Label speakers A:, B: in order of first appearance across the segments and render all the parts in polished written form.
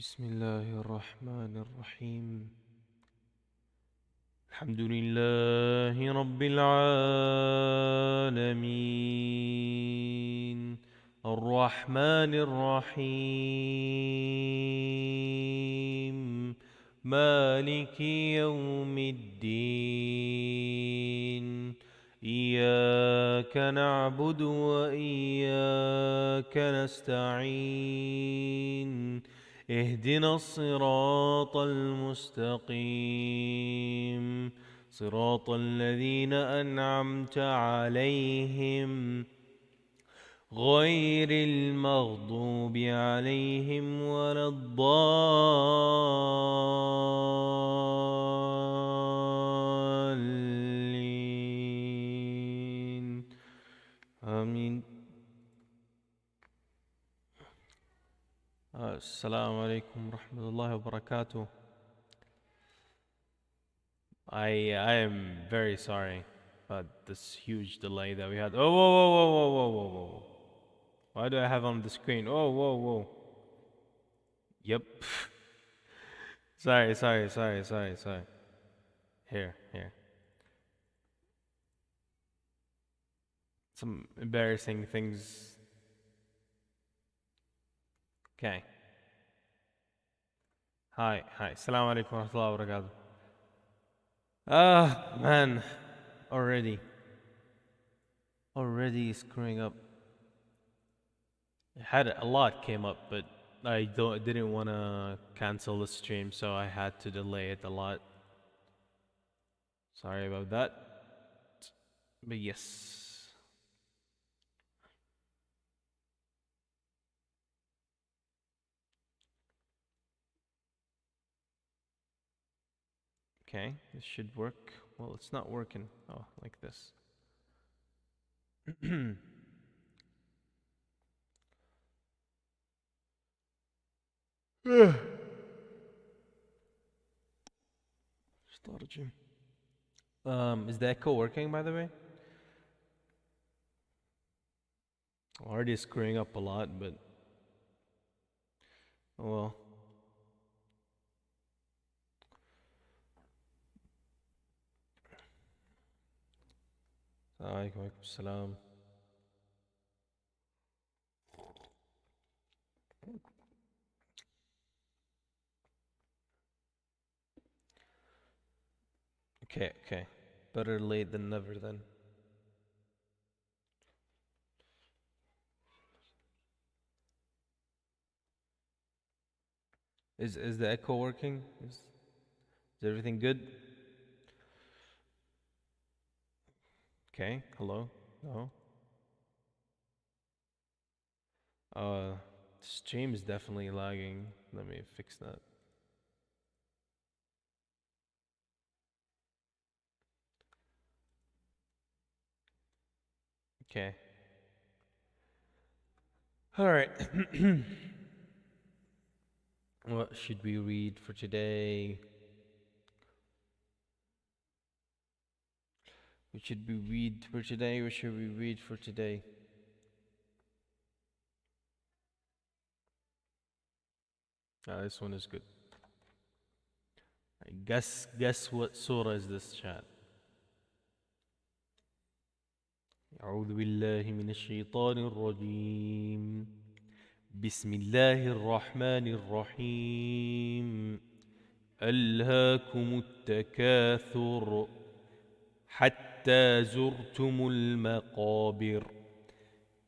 A: بسم الله الرحمن الرحيم. الحمد لله رب العالمين الرحمن الرحيم مالك يوم الدين إياك نعبد وإياك نستعين اهدنا الصراط المستقيم صراط الذين أنعمت عليهم غير المغضوب عليهم ولا الضالين آمين. السلام عليكم ورحمة الله وبركاته. I am very sorry about this huge delay that we had. Oh, whoa, whoa, whoa, whoa, whoa, whoa, whoa. Why do I have on the screen? Oh, whoa, whoa. Yep. Sorry. Here. Some embarrassing things. Okay. Hi. Assalamu alaikum wa rahmatullahi wa barakatuh. Man. Already screwing up. Had a lot came up, but I didn't want to cancel the stream, so I had to delay it a lot. Sorry about that. But yes. Okay, this should work. Well, it's not working. Oh, like this. Strategy. Is the echo working, by the way? Already screwing up a lot, but oh well. Alaikum salam. Okay. Better late than never then. Is the echo working? Is everything good? Okay, hello? No? Stream is definitely lagging. Let me fix that. Okay. Alright. What should we read for today? What should we read for today? What should we read for today? This one is good. Guess what surah is this, chat? أعوذ بالله من الشيطان الرجيم. بسم الله الرحمن الرحيم. ألهاكم التكاثر حتى زرتم المقابر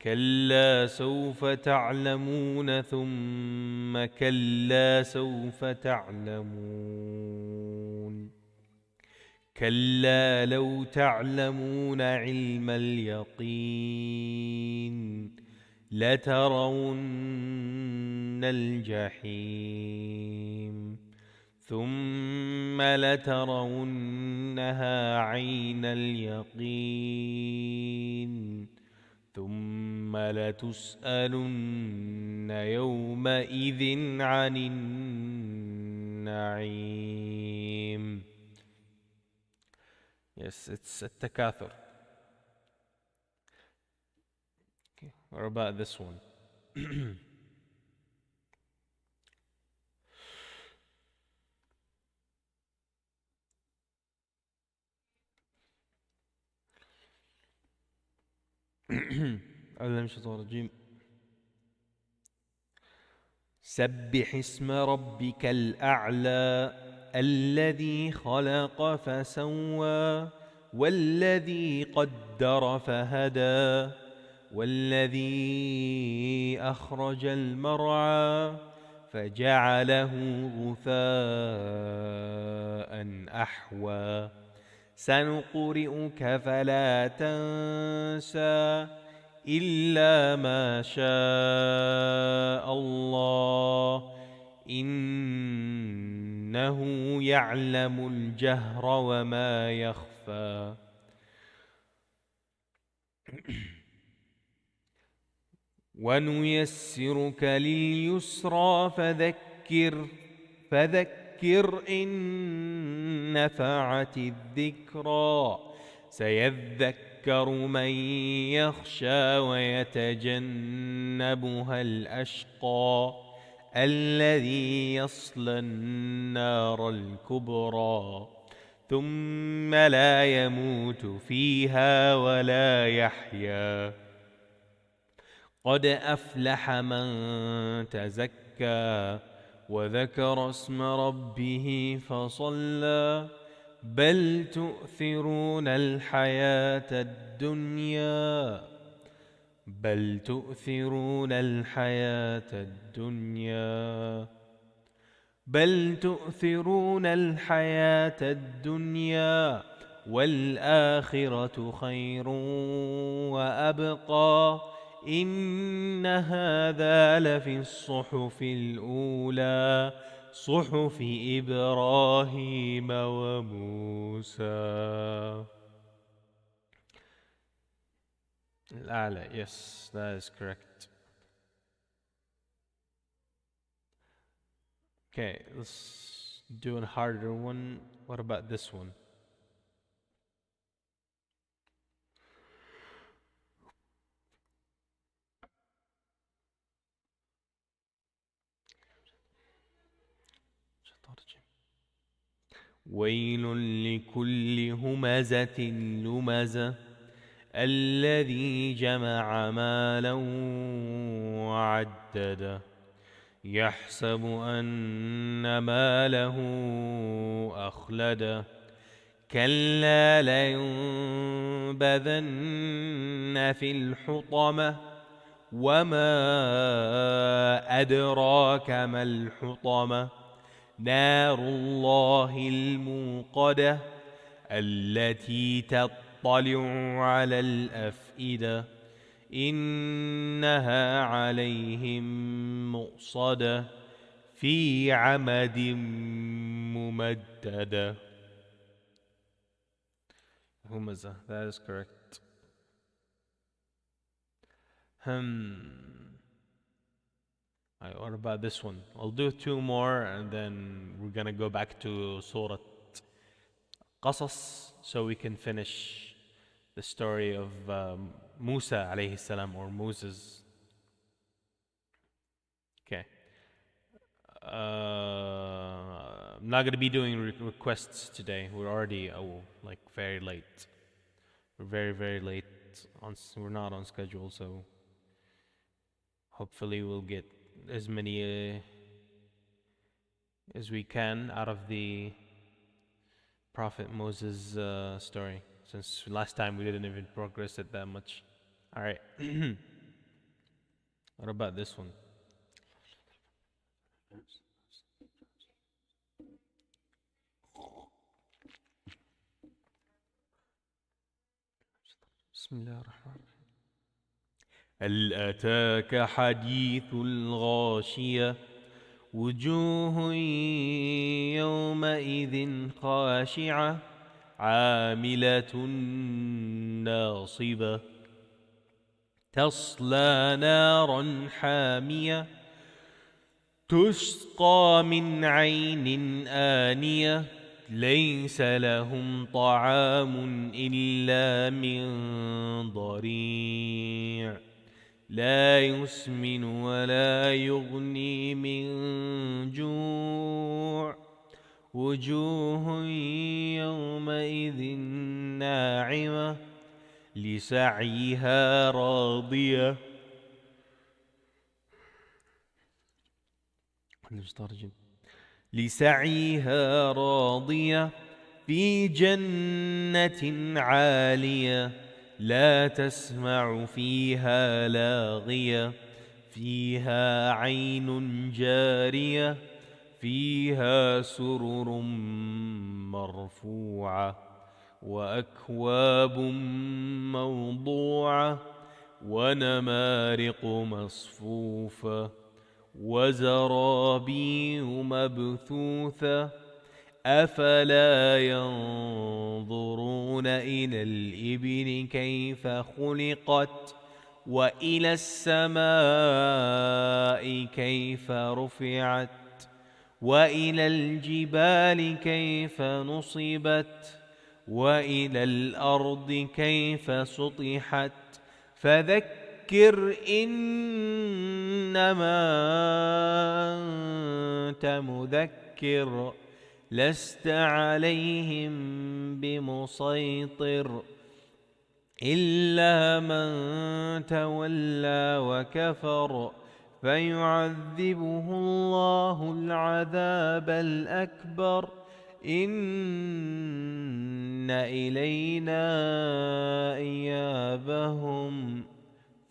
A: كلا سوف تعلمون ثم كلا سوف تعلمون كلا لو تعلمون علم اليقين لترون الجحيم ثم لترونها عين اليقين ثم لتسألن يومئذ عن النعيم. Yes, it's التكاثر. Okay, what about this one? أعوذ بالله من الشيطان الرجيم. سبح اسم ربك الأعلى الذي خلق فسوى والذي قدر فهدى والذي أخرج المرعى فجعله غثاء أحوى سنقرئك فلا تنسى إلا ما شاء الله إنه يعلم الجهر وما يخفى. ونيسرك لليسرى فذكر إن نفعت الذكرى سيذكر من يخشى ويتجنبها الأشقى الذي يصلى النار الكبرى ثم لا يموت فيها ولا يحيا قد أفلح من تزكى وذكر اسم ربه فصلى بل تؤثرون الحياة الدنيا والآخرة خير وأبقى إن هذا لفي الصحف الأولى صحف إبراهيم وموسى. الأعلى. Yes, that is correct. Okay, let's do a harder one. What about this one? ويل لكل همزة لمزة الذي جمع مالا وعدده يحسب أن ماله أخلده كلا لينبذن في الحطمة وما أدراك ما الحطمة نار الله الموقدة التي تطلع على الأفئدة إنها عليهم مؤصدة في عمد ممددة. همزة. That is correct. Alright, what about this one? I'll do 2 more and then we're gonna go back to Surah Qasas so we can finish the story of Musa alayhi salam, or Moses. Okay. I'm not gonna be doing requests today. We're already like very late. We're very late. We're not on schedule, so hopefully we'll get as many as we can out of the Prophet Moses story, since last time we didn't even progress it that much. Alright. What about this one? بسم الله الرحمن الرحيم. هل أتاك حديث الغاشية وجوه يومئذ خاشعة عاملة ناصبة تصلى نارا حامية تسقى من عين آنية ليس لهم طعام إلا من ضريع لا يسمن ولا يغني من جوع وجوه يومئذ ناعمة لسعيها راضية. لسعيها راضية في جنة عالية لا تسمع فيها لاغية فيها عين جارية فيها سرر مرفوعة وأكواب موضوعة ونمارق مصفوفة وزرابي مبثوثة أفلا ينظرون إلى الإبل كيف خلقت وإلى السماء كيف رفعت وإلى الجبال كيف نصبت وإلى الأرض كيف سطحت فذكر إنما أنت مذكر لست عليهم بمسيطر إلا من تولى وكفر فيعذبه الله العذاب الأكبر إن إلينا إيابهم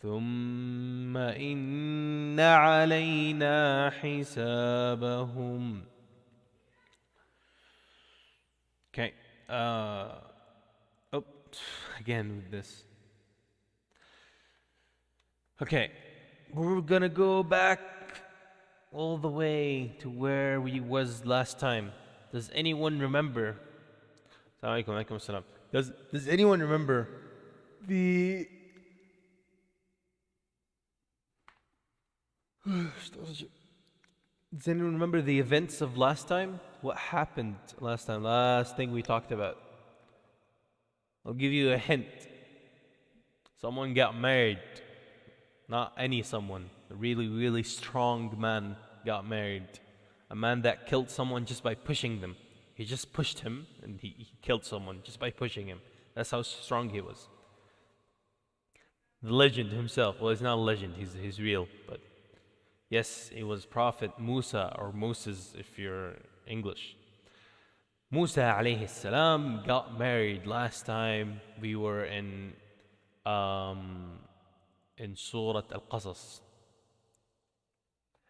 A: ثم إن علينا حسابهم. Okay. Again with this. Okay. We're gonna go back all the way to where we was last time. Does anyone remember? Does anyone remember the Does anyone remember the events of last time? What happened last time? Last thing we talked about. I'll give you a hint. Someone got married. Not any someone. A really, really strong man got married. A man that killed someone just by pushing them. He just pushed him and he killed someone just by pushing him. That's how strong he was. The legend himself. Well, he's not a legend. He's real. But yes, it was Prophet Musa, or Moses if you're English. Musa alayhi salam got married last time. We were in Surah Al-Qasas.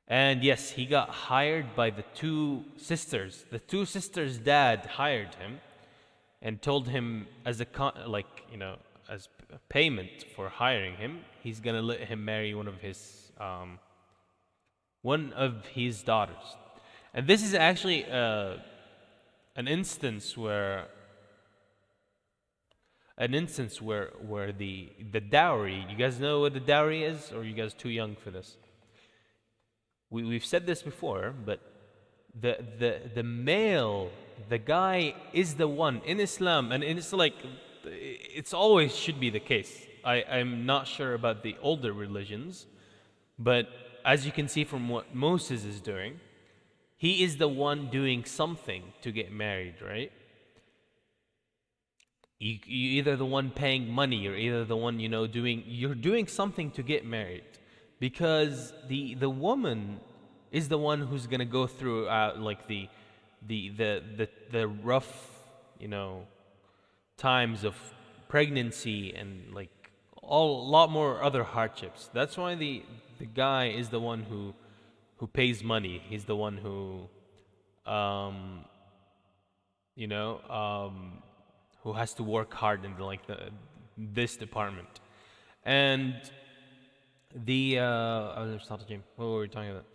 A: And yes, he got hired by the two sisters. The two sisters' dad hired him and told him as a as payment for hiring him, he's gonna let him marry one of his daughters. And this is actually an instance where the dowry. You guys know what the dowry is, or are you guys too young for this? We've said this before, but the male, the guy is the one in Islam, and it's like it's always should be the case. I'm not sure about the older religions, but as you can see from what Moses is doing, he is the one doing something to get married, right? You either the one paying money, or either the one you're doing something to get married. Because the woman is the one who's gonna go through like the rough times of pregnancy and like a lot more other hardships. That's why the guy is the one who pays money. He's the one who who has to work hard in this department. And what were we talking about?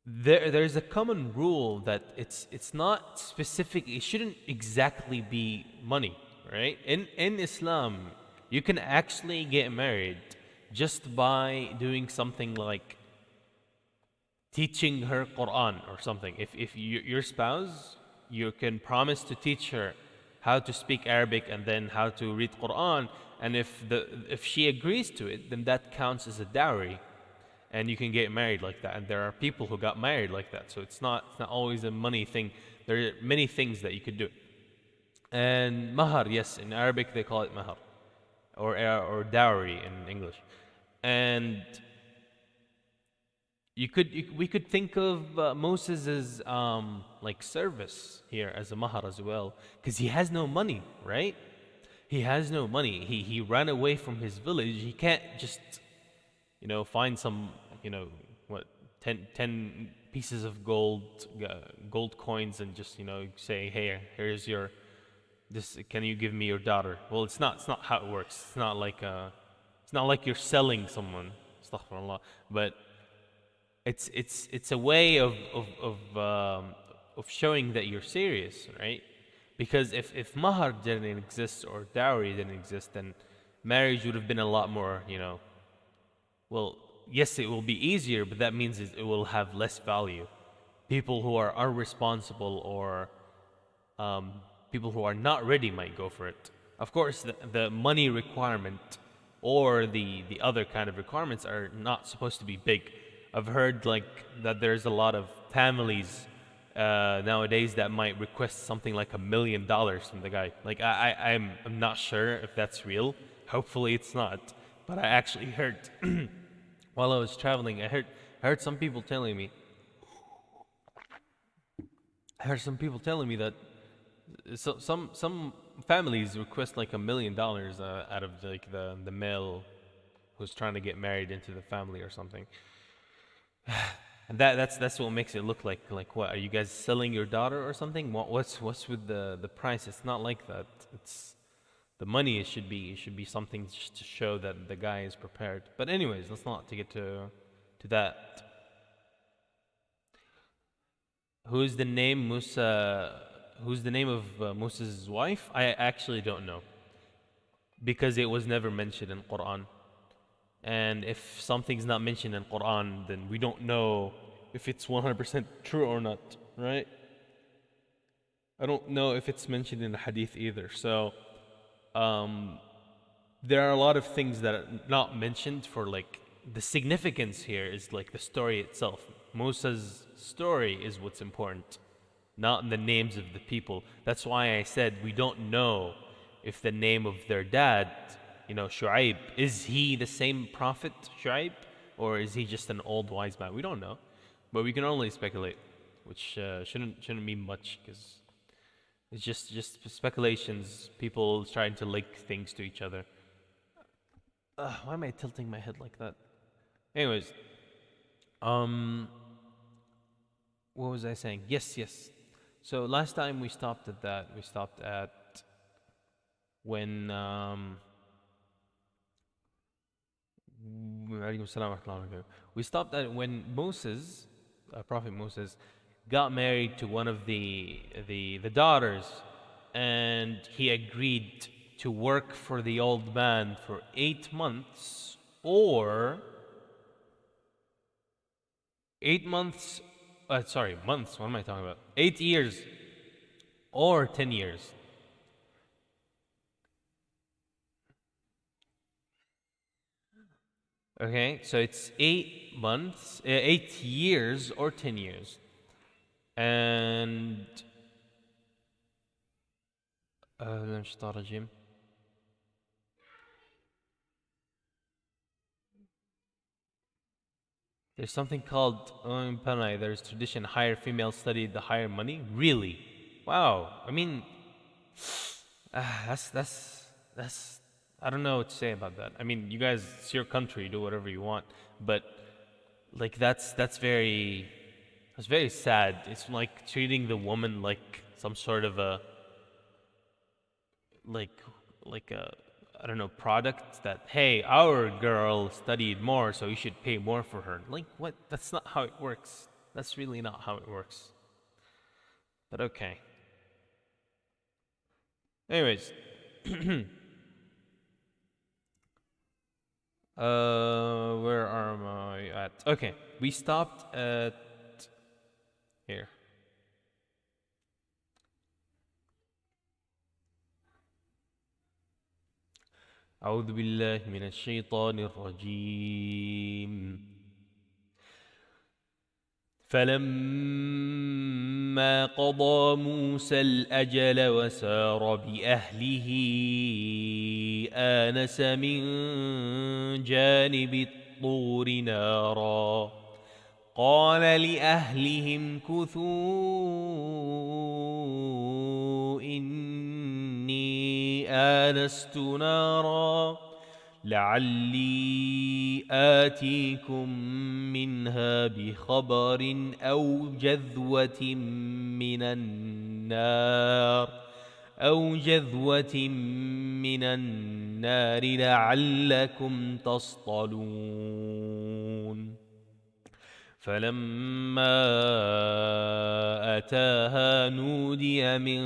A: There's a common rule that it's not specific. It shouldn't exactly be money, right? In Islam, you can actually get married just by doing something like teaching her Quran or something. If your spouse, you can promise to teach her how to speak Arabic and then how to read Quran. And if she agrees to it, then that counts as a dowry, and you can get married like that. And there are people who got married like that. So it's not always a money thing. There are many things that you could do. And mahar, yes, in Arabic they call it mahar. or dowry in English. And we could think of Moses' like service here as a mahar as well, because he has no money, right? He has no money. He ran away from his village. He can't just find some what 10 pieces of gold coins and just say, hey, here's your this. Can you give me your daughter? Well, it's not how it works. It's not like you're selling someone. Astaghfirullah. But it's a way of showing that you're serious, right? Because if mahar didn't exist or dowry didn't exist, then marriage would have been a lot more, well, yes, it will be easier, but that means it will have less value. People who are irresponsible or um, people who are not ready might go for it. Of course, the money requirement or the other kind of requirements are not supposed to be big. I've heard like that there's a lot of families nowadays that might request something like $1 million from the guy. Like I'm not sure if that's real. Hopefully it's not. But I actually heard while I was traveling, I heard some people telling me. I heard some people telling me that some families request like $1 million out of like the male who's trying to get married into the family or something. And that's what makes it look like what are you guys selling your daughter or something? What's with the price? It's not like that. It's the money. It should be something just to show that the guy is prepared. But anyways, let's not to get to that. Who's the name Musa? Who's the name of Moses' wife? I actually don't know because it was never mentioned in Quran. And if something's not mentioned in Quran, then we don't know if it's 100% true or not, right? I don't know if it's mentioned in the hadith either. So there are a lot of things that are not mentioned for like the significance here is like the story itself. Musa's story is what's important, not the names of the people. That's why I said we don't know if the name of their dad, Shu'aib, is he the same prophet Shu'aib, or is he just an old wise man? We don't know, but we can only speculate, which shouldn't mean much because it's just speculations. People trying to link things to each other. Why am I tilting my head like that? Anyways, what was I saying? Yes. So last time we stopped at that. We stopped at when we stopped at when Moses, Prophet Moses, got married to one of the daughters, and he agreed to work for the old man for 8 months or 8 months. Sorry, months. What am I talking about? 8 years or 10 years. Okay, so it's 8 months, 8 years or 10 years. And there's something called there's tradition, higher female study, the higher money. Really? Wow. I mean, that's I don't know what to say about that. I mean, you guys, it's your country, do whatever you want, but like that's very sad. It's like treating the woman like some sort of a like a I don't know product that hey, our girl studied more, so you should pay more for her. Like what? That's not how it works. That's really not how it works. But okay. Anyways, where am I at? Okay, we stopped at here. أعوذ بالله من الشيطان الرجيم فلما قضى موسى الأجل وسار بأهله آنس من جانب الطور نارا قال لأهلهم كثوا إني آنست نارا لعلي آتيكم منها بخبر أو جذوة من النار لعلكم تصطلون فلما أتاها نودي من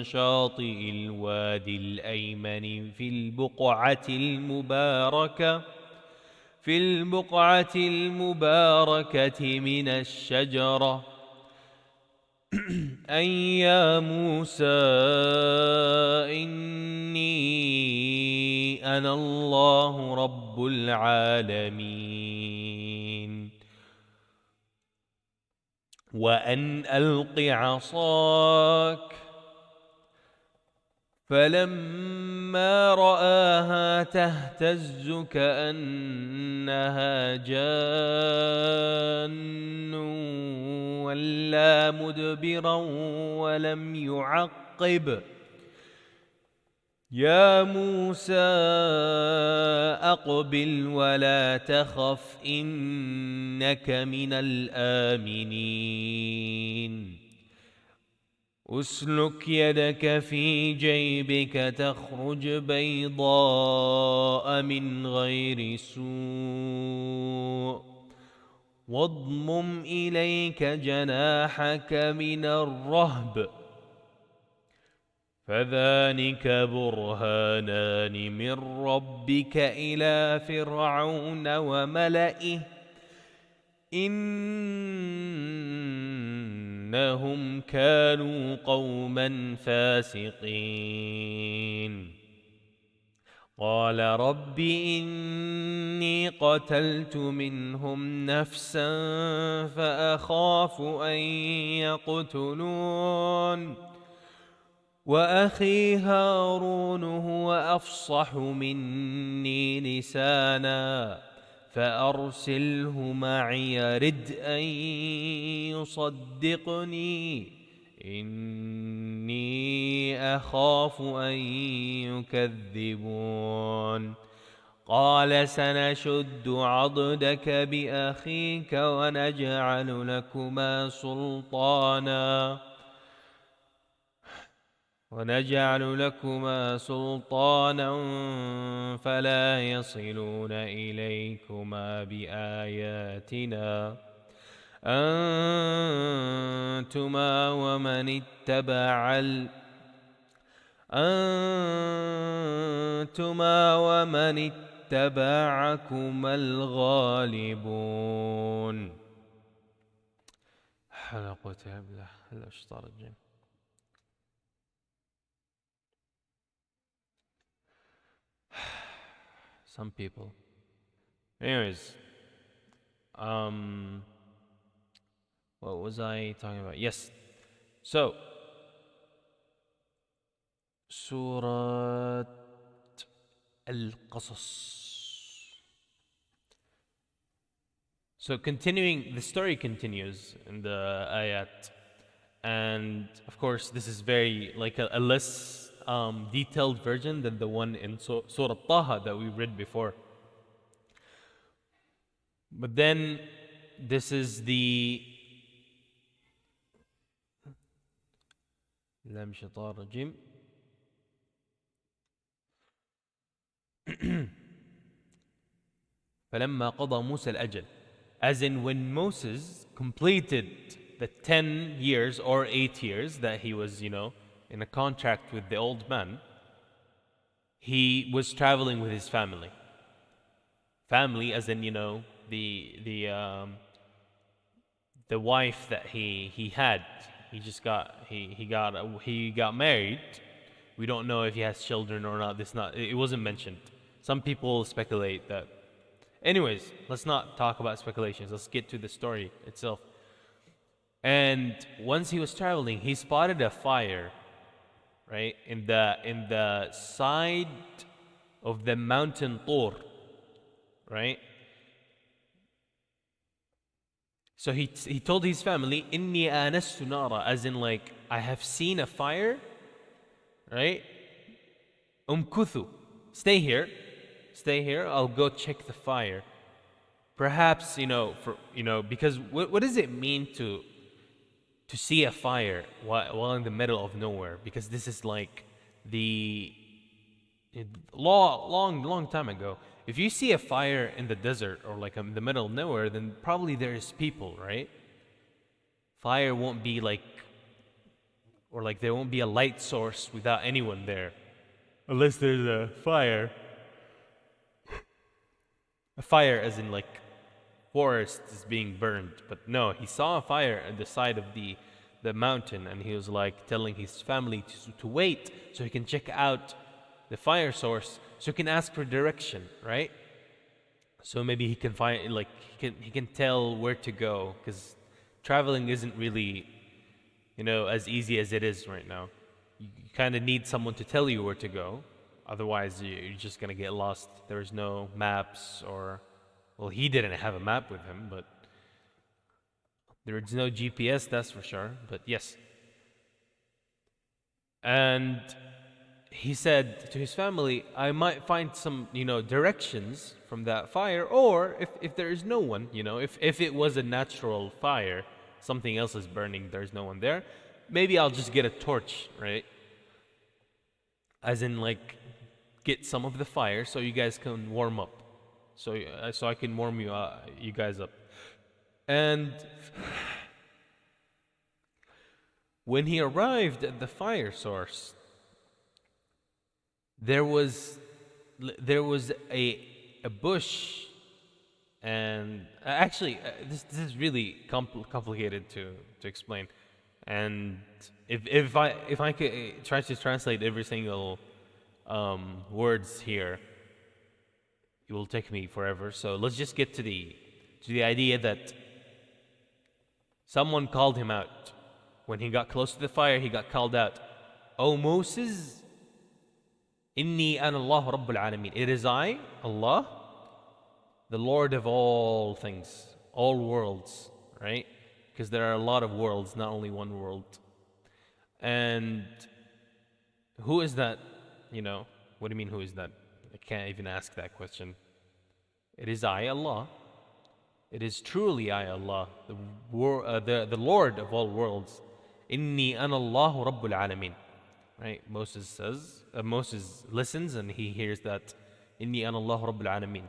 A: شاطئ الوادي الأيمن في البقعة المباركة من الشجرة أن يا موسى إني أنا الله رب العالمين وأن ألق عصاك فلما رآها تهتز كأنها جان ولا مدبرا ولم يعقب يا موسى أقبل ولا تخف إنك من الآمنين أسلك يدك في جيبك تخرج بيضاء من غير سوء واضمم إليك جناحك من الرهب فذلك برهانان من ربك إلى فرعون وملئه إنهم كانوا قوما فاسقين قال رب إني قتلت منهم نفسا فأخاف أن يقتلون وأخي هارون هو أفصح مني لسانا فأرسله معي رد أن يصدقني إني أخاف أن يكذبون قال سنشد عضدك بأخيك ونجعل لكما سلطانا فلا يصلون إليكما بآياتنا أنتما ومن اتبعكما الغالبون. حول ولا قوة إلا بالله. الشيطان الرجيم. Some people. Anyways, what was I talking about? Yes. So, Surah Al-Qasas. So continuing, the story continues in the ayat. And of course, this is very like a less detailed version than the one in Surah Taha that we read before. But then this is the فلما قضى موسى الأجل, as in when Moses completed the 10 years or 8 years that he was, in a contract with the old man, he was traveling with his family. Family, as in, the wife that he had. He got married. We don't know if he has children or not. It wasn't mentioned. Some people speculate that. Anyways, let's not talk about speculations. Let's get to the story itself. And once he was traveling, he spotted a fire, right, in the side of the mountain Tur, right? So he told his family, "Inni anastu nara," as in like, I have seen a fire, right? Umkuthu, stay here, I'll go check the fire. Perhaps, because what does it mean to see a fire while in the middle of nowhere? Because this is like the long time ago. If you see a fire in the desert or like in the middle of nowhere, then probably there's people, right? Fire won't be like, or like there won't be a light source without anyone there, unless there's a fire. A fire as in like forest is being burned. But no, he saw a fire at the side of the mountain, and he was like telling his family to wait so he can check out the fire source, so he can ask for direction, right? So maybe he can find, like, he can tell where to go, because traveling isn't really, as easy as it is right now. You kind of need someone to tell you where to go. Otherwise, you're just gonna get lost. There's no maps, or, well, he didn't have a map with him, but there's no GPS, that's for sure. But yes. And he said to his family, I might find some, directions from that fire, or if there is no one, if it was a natural fire, something else is burning, there's no one there, maybe I'll just get a torch, right? As in, like, get some of the fire so you guys can warm up, so I can warm you guys up. And when he arrived at the fire source, there was a bush, and actually this is really complicated to explain, and if I could try to translate every single words here, it will take me forever. So let's just get to the idea that someone called him out. When he got close to the fire, he got called out, "O Moses, Inni ana Allah Rabbul Alameen." It is I, Allah, the Lord of all things, all worlds, right? Because there are a lot of worlds, not only one world. And who is that? What do you mean, who is that? I can't even ask that question. It is I, Allah. It is truly I, Allah, the Lord of all worlds. Inni ana Allahu Rabbul Alameen. Right? Moses listens and he hears that, Inni ana Allahu Rabbul Alameen.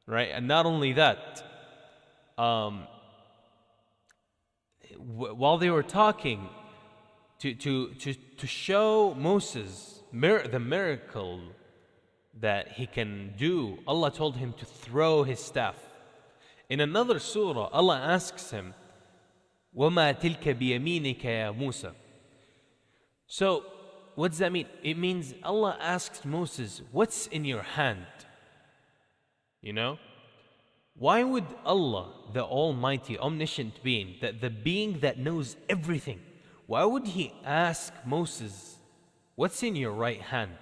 A: Right? And not only that, while they were talking, to show Moses the miracle that he can do, Allah told him to throw his staff. In another surah, Allah asks him, وَمَا تِلْكَ بِيَمِينِكَ يَا مُوسَى. So, what does that mean? It means Allah asked Moses, what's in your hand? Why would Allah, the Almighty, omniscient being, the being that knows everything, why would he ask Moses, what's in your right hand?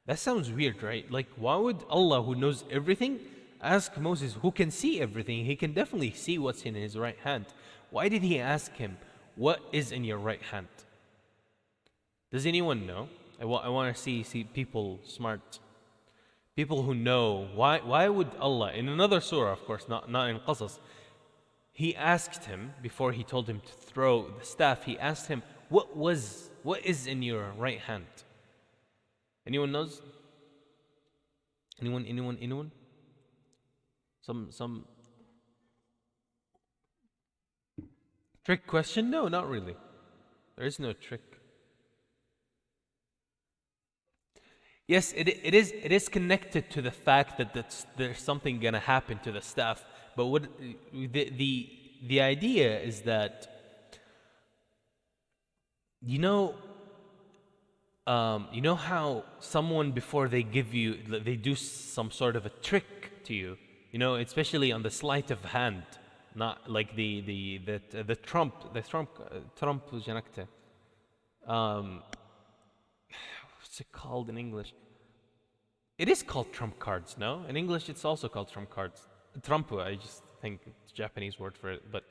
A: That sounds weird, right? Like, why would Allah, who knows everything, ask Moses, who can see everything? He can definitely see what's in his right hand. Why did he ask him, what is in your right hand? Does anyone know? I want to see people smart, people who know. Why would Allah, in another surah, of course, not in Qasas, he asked him, before he told him to throw the staff, he asked him, what is in your right hand? Anyone knows? Anyone? Some trick question? No, not really. There is no trick. Yes, it is connected to the fact that there's something gonna happen to the staff. But what the idea is that, you know how someone, before they give you, they do some sort of a trick to you, especially on the sleight of hand, not like the trump جنكته. What's it called in English? It is called trump cards, no? In English, it's also called trump cards. Trumpu, I just think it's a Japanese word for it. But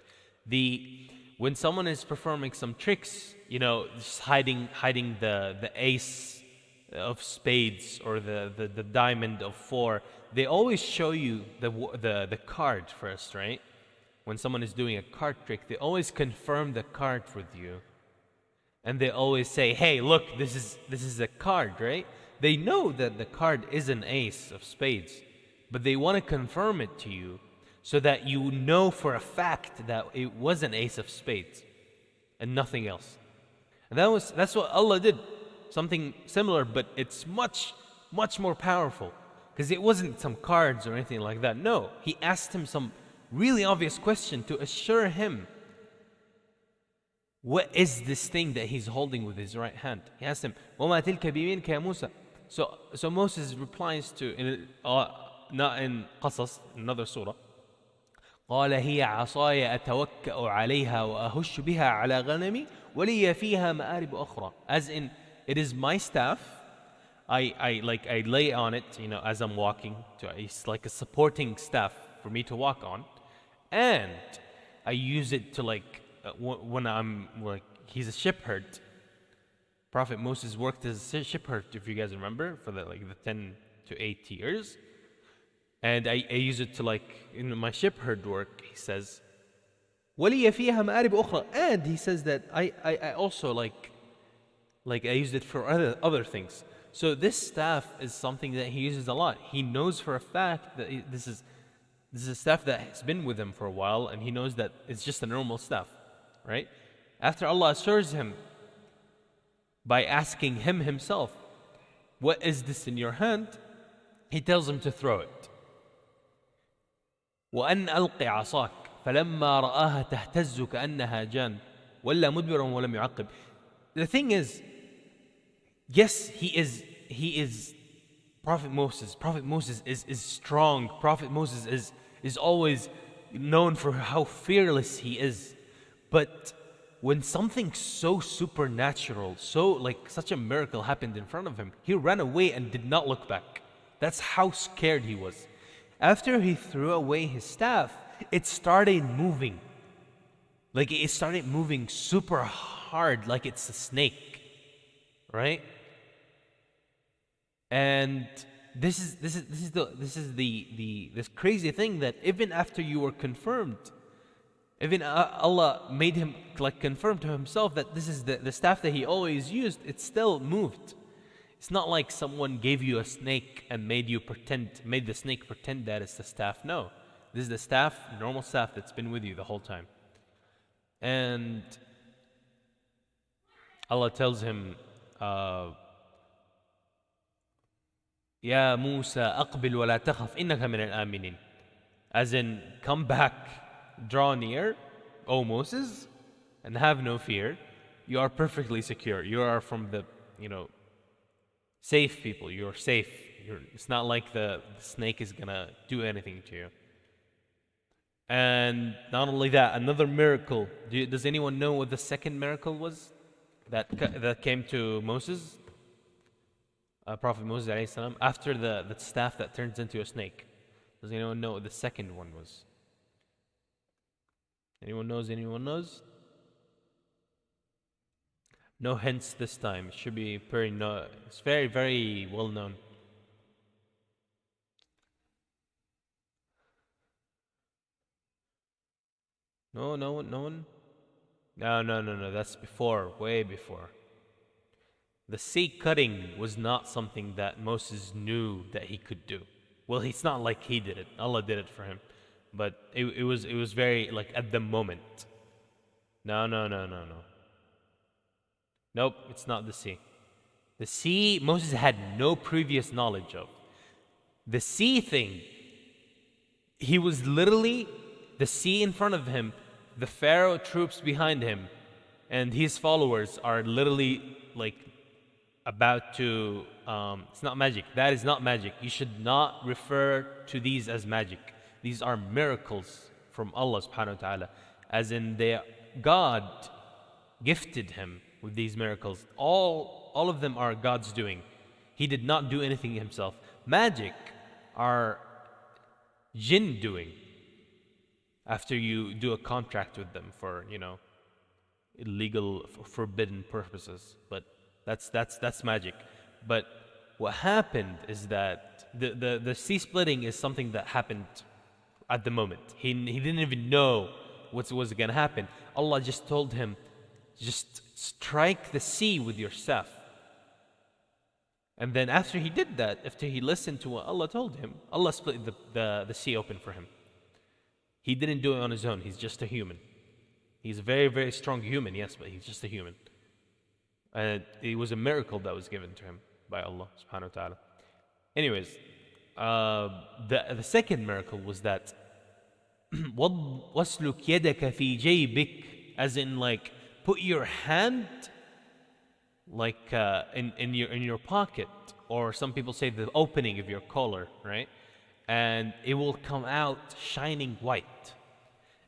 A: when someone is performing some tricks, you know, just hiding the ace of spades or the diamond of 4, they always show you the card first, right? When someone is doing a card trick, they always confirm the card with you. And they always say, hey, look, this is a card, right? They know that the card is an ace of spades, but they want to confirm it to you so that you know for a fact that it was an ace of spades and nothing else. And that's what Allah did. Something similar, but it's much, much more powerful. Because it wasn't some cards or anything like that. No, he asked him some really obvious question to assure him what is this thing that he's holding with his right hand. He asked him, وَمَا تِلْكَ بِيمِينِكَ يَا مُوسَى. So Moses replies to, not in Qasas, another surah, قال هي عصاي أتوكأ عليها وأهش بها على غنمي ولي فيها مآرب أخرى. As in, it is my staff. I lay on it, you know, as I'm walking. It's like a supporting staff for me to walk on, and I use it to when I'm like, he's a shepherd. Prophet Moses worked as a shepherd, if you guys remember, for the 10 to 8 years. And I use it to in my shepherd work, he says, وَلِيَ فِيهَا مَآرِبُ أُخْرَى. And he says that I also I used it for other things. So this staff is something that he uses a lot. He knows for a fact that this is a staff that has been with him for a while, and he knows that it's just a normal staff, right? After Allah assures him by asking him himself, what is this in your hand? He tells him to throw it. وأن ألق عصاك فلما رآها تهتز كأنها جان ولا مدبرا ولم يعقب. The thing is, yes, he is Prophet Moses. Prophet Moses is strong. Prophet Moses is always known for how fearless he is. But when something so supernatural, such a miracle happened in front of him, he ran away and did not look back. That's how scared he was. After he threw away his staff, it started moving. It started moving super hard, like it's a snake, right? And this is this crazy thing that even after you were confirmed, even Allah made him confirm to himself that this is the staff that he always used, it still moved. It's not like someone gave you a snake and made the snake pretend that it's the staff. No, this is the staff, normal staff that's been with you the whole time. And Allah tells him, يا موسى أقبل ولا تخف إنك من الآمنين. As in, come back, draw near, O Moses, and have no fear. You are perfectly secure. You are from the, safe people. You're safe. It's not like the snake is gonna do anything to you. And not only that, another miracle. Does anyone know what the second miracle was that came to Moses? Prophet Moses alayhi salam, after the staff that turns into a snake. Does anyone know what the second one was? Anyone knows? No hints this time. It should be it's very, very well known. No one? No. That's before, way before. The sea cutting was not something that Moses knew that he could do. Well, it's not like he did it. Allah did it for him. But it was very at the moment. No. Nope, it's not the sea. The sea, Moses had no previous knowledge of. The sea thing, he was literally, the sea in front of him, the Pharaoh troops behind him, and his followers are literally about to, it's not magic. That is not magic. You should not refer to these as magic. These are miracles from Allah subhanahu wa ta'ala, as in God gifted him with these miracles. All of them are God's doing. He did not do anything himself. Magic are jinn doing after you do a contract with them for, illegal, forbidden purposes. But that's magic. But what happened is that the sea splitting is something that happened at the moment. He didn't even know what was going to happen. Allah just told him, just strike the sea with your staff. And then after he did that, after he listened to what Allah told him, Allah split the sea open for him. He didn't do it on his own. He's just a human. He's a very, very strong human, yes, but he's just a human. And it was a miracle that was given to him by Allah subhanahu wa ta'ala. Anyways, the second miracle was that وَاسْلُكْ يَدَكَ فِي جَيْبِكَ, as in like put your hand like in your pocket, or some people say the opening of your collar, right? And it will come out shining white.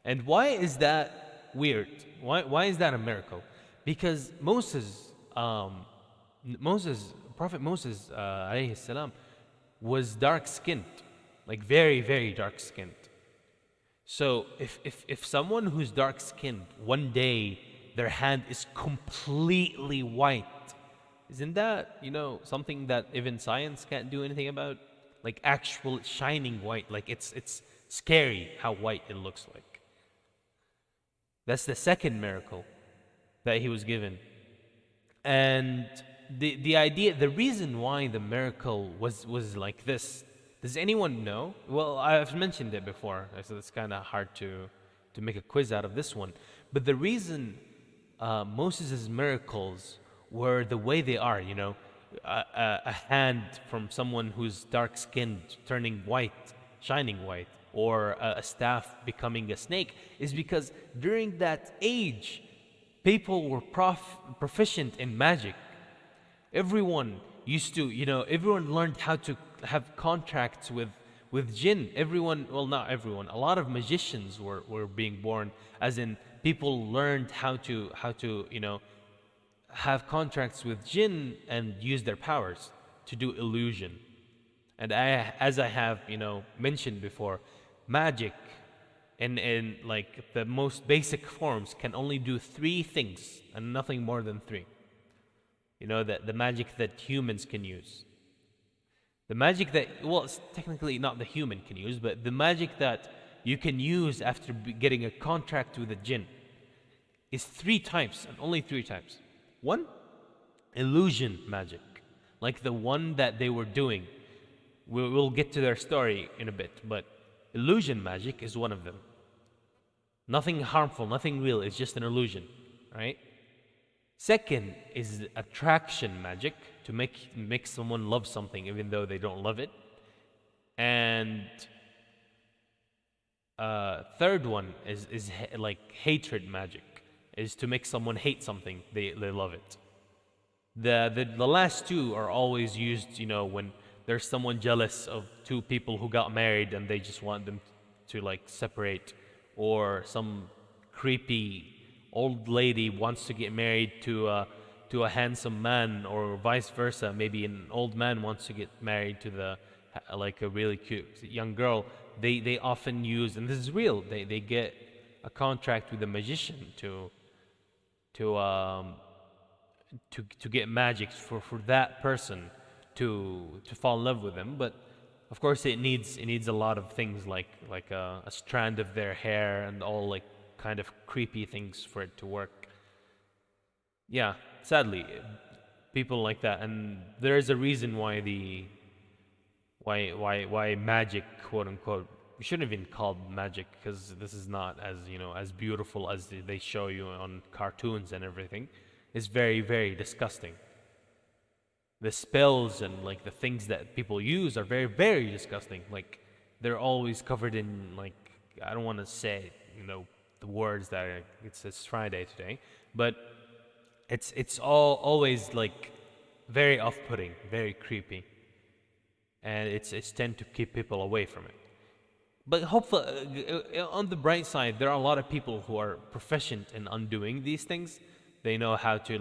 A: And why is that weird? Why is that a miracle? Because Prophet Moses alayhi salam was dark-skinned, like very, very dark-skinned. So if someone who's dark-skinned, one day their hand is completely white, isn't that, something that even science can't do anything about? Like actual shining white, like it's scary how white it looks like. That's the second miracle that he was given. And the reason why the miracle was like this, does anyone know? Well, I've mentioned it before, so it's kind of hard to make a quiz out of this one. But the reason Moses' miracles were the way they are, a hand from someone who's dark-skinned turning white, shining white, or a staff becoming a snake, is because during that age, people were proficient in magic. Everyone used to, everyone learned how to have contracts with jinn. Not everyone, a lot of magicians were being born, as in people learned how to have contracts with jinn and use their powers to do illusion. And as I have, mentioned before, magic in like the most basic forms can only do 3 things and nothing more than 3. The magic that humans can use. The magic that, it's technically not the human can use, but the magic that you can use after getting a contract with a jinn is 3 types, and only 3 types. 1, illusion magic, like the one that they were doing. We'll get to their story in a bit, but illusion magic is one of them. Nothing harmful, nothing real, it's just an illusion, right? Second is attraction magic, to make someone love something even though they don't love it. And third one is like hatred magic, is to make someone hate something they love it. The last 2 are always used, when there's someone jealous of 2 people who got married and they just want them to like separate, or some creepy old lady wants to get married to a handsome man, or vice versa. Maybe an old man wants to get married to like a really cute young girl. They often use, and this is real, they get a contract with a magician to get magic for that person to fall in love with them. But of course it needs a lot of things, like a strand of their hair and all like kind of creepy things for it to work. Yeah, sadly, people like that. And there is a reason why why magic, quote unquote, we shouldn't even call it magic, because this is not as beautiful as they show you on cartoons and everything. It's very, very disgusting. The spells and like the things that people use are very, very disgusting. Like they're always covered in, like, I don't want to say the words that it's Friday today, but it's always like very off-putting, very creepy, and it's tend to keep people away from it. But hopefully, on the bright side, there are a lot of people who are proficient in undoing these things. They know how to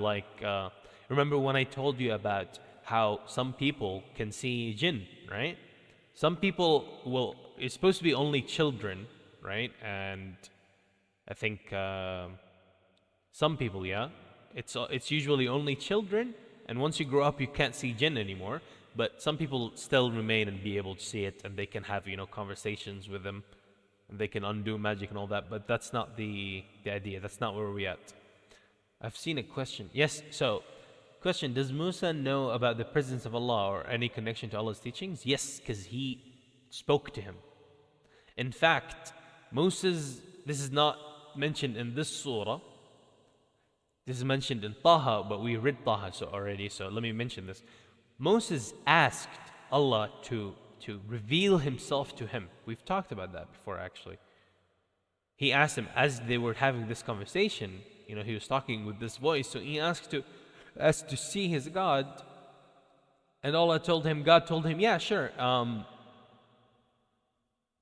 A: remember when I told you about how some people can see jinn, right? Some people it's supposed to be only children, right? And I think some people, yeah, it's usually only children, and once you grow up, you can't see jinn anymore. But some people still remain and be able to see it, and they can have conversations with them, and they can undo magic and all that. But that's not the idea. That's not where we're at. I've seen a question. Yes. So, question: does Musa know about the presence of Allah or any connection to Allah's teachings? Yes, because he spoke to him. In fact, Moses. This is not mentioned in this surah. This is mentioned in Taha, but we read Taha already. So let me mention this. Moses asked Allah to reveal himself to him. We've talked about that before, actually. He asked him, as they were having this conversation, he was talking with this voice, so he asked to see his God, and God told him, yeah, sure, on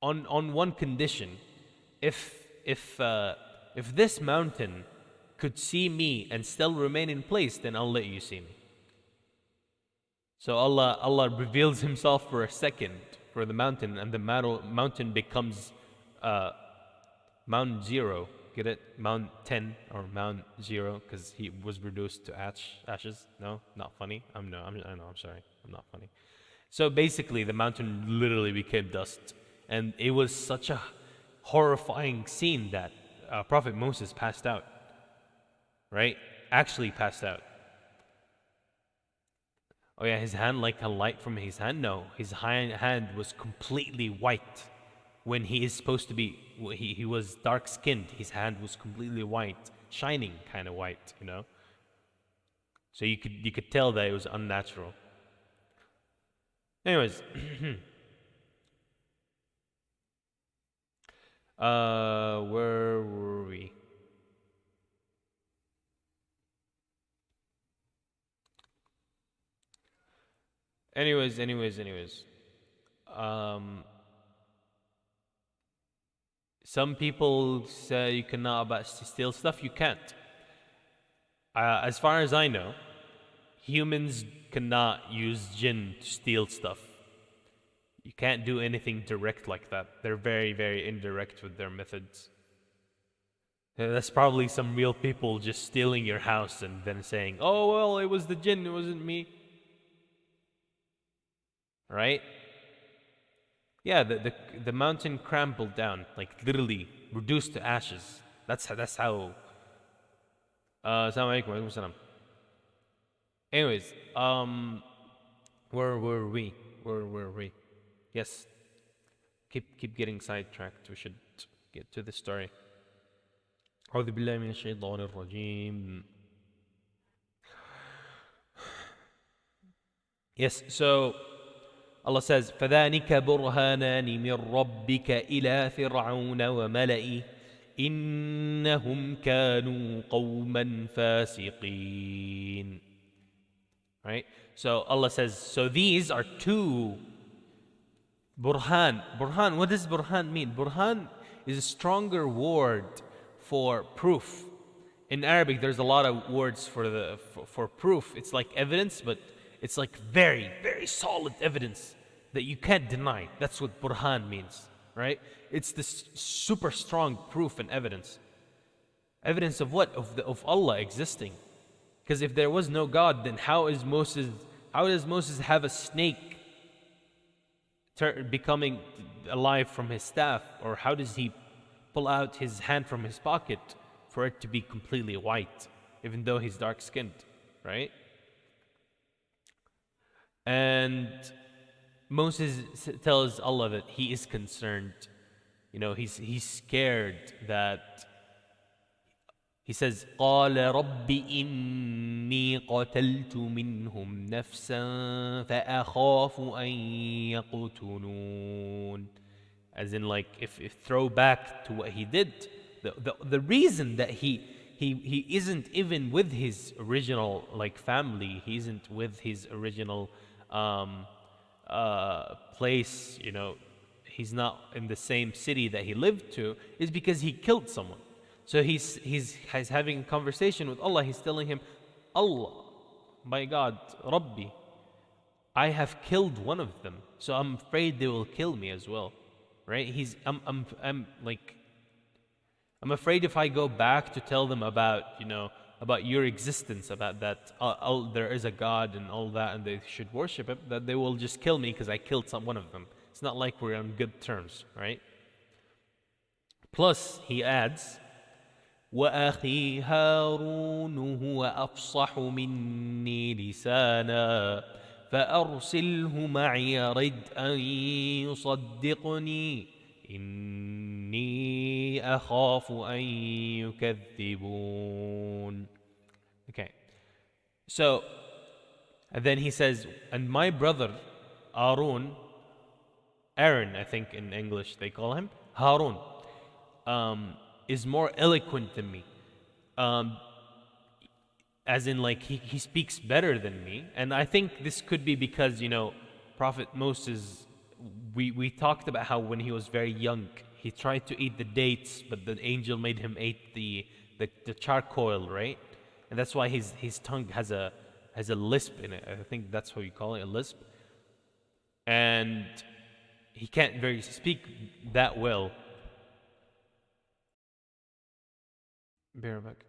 A: one condition, if this mountain could see me and still remain in place, then I'll let you see me. So Allah reveals himself for a second for the mountain, and the mountain becomes Mount Zero. Get it? Mount 10 or Mount Zero, because he was reduced to ashes. No, not funny. I'm sorry. I'm not funny. So basically, the mountain literally became dust, and it was such a horrifying scene that Prophet Moses passed out. Right? Actually passed out. Oh yeah, his hand, like a light from his hand? No, his hand was completely white. When he is supposed to be, he was dark-skinned. His hand was completely white, shining kind of white, So you could tell that it was unnatural. Anyways, where were we? Anyways. Some people say you cannot steal stuff. You can't. As far as I know, humans cannot use jinn to steal stuff. You can't do anything direct like that. They're very, very indirect with their methods. That's probably some real people just stealing your house and then saying, oh, well, it was the jinn, it wasn't me. Right? Yeah, the mountain crumbled down, like literally reduced to ashes. That's how. Assalamu alaikum wa alaikum salam. Anyways, where were we? Yes. Keep getting sidetracked. We should get to the story. أعوذ بالله من الشيطان الرجيم. Yes, so Allah says, فَذَانِكَ بُرْهَانَانِ مِنْ رَبِّكَ إِلَى فِرْعَوْنَ وَمَلَئِهِ إِنَّهُمْ كَانُوا قَوْمًا فَاسِقِينَ. Right? So Allah says, so these are two burhan. Burhan, what does burhan mean? Burhan is a stronger word for proof. In Arabic, there's a lot of words for proof. It's like evidence, but it's like very, very solid evidence that you can't deny. That's what burhan means, right? It's this super strong proof and evidence. Evidence of what? Of Allah existing. Because if there was no God, then how does Moses have a snake becoming alive from his staff? Or how does he pull out his hand from his pocket for it to be completely white, even though he's dark-skinned, right? And Moses tells Allah that he is concerned. He's scared that he says, قَالَ رَبِّ إِنِّي قَتَلْتُ مِنْهُمْ نَفْسًا فَأَخَافُ أَن يَقْتُلُونَ. As in, like, if throw back to what he did, the reason that he isn't even with his original family, he isn't with his original place, he's not in the same city that he lived to is because he killed someone. So he's having a conversation with Allah. He's telling him, Allah, my God, Rabbi, I have killed one of them, so I'm afraid they will kill me as well, right? I'm like, I'm afraid if I go back to tell them about, about your existence, about that there is a God and all that, and they should worship Him, that they will just kill me because I killed one of them. It's not like we're on good terms, right? Plus, he adds, وأخي هارون هو أفصح مني لسانا فأرسله معي رد أن يصدقني إني أخاف أن يكذبون. Okay, so and then he says, and my brother Aaron, I think in English they call him Harun, is more eloquent than me. As in, like, he speaks better than me. And I think this could be because, Prophet Moses, we talked about how when he was very young, he tried to eat the dates, but the angel made him eat the charcoal, right? And that's why his tongue has a lisp in it. I think that's how you call it, a lisp. And he can't very speak that well. Bear back.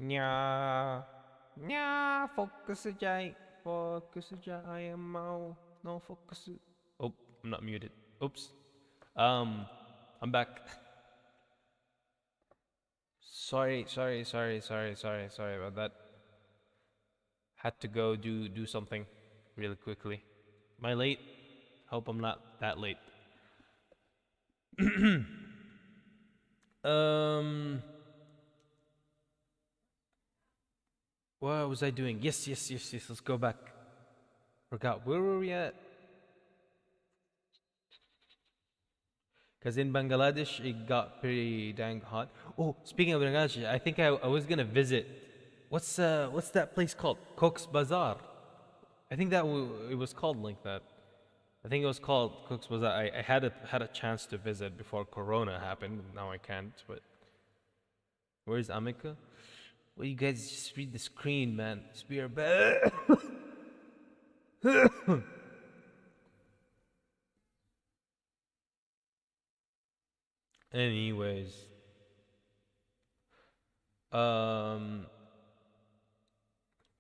A: Nya. Nya. Focus saja. Focus saja. I am mau. No focus. Oh, I'm not muted. Oops. I'm back. Sorry about that. Had to go do something really quickly. Am I late? Hope I'm not that late. um what was I doing? Yes, let's go back. Forgot where were we at? Because in Bangladesh it got pretty dang hot. Oh, speaking of Bangladesh, I think I was gonna visit. What's that place called? Cox's Bazaar. I think that it was called like that. I think it was called Cox's Bazaar. I had a chance to visit before Corona happened. Now I can't. But where's Ameka? Well, you guys just read the screen, man. Spear bad. Anyways,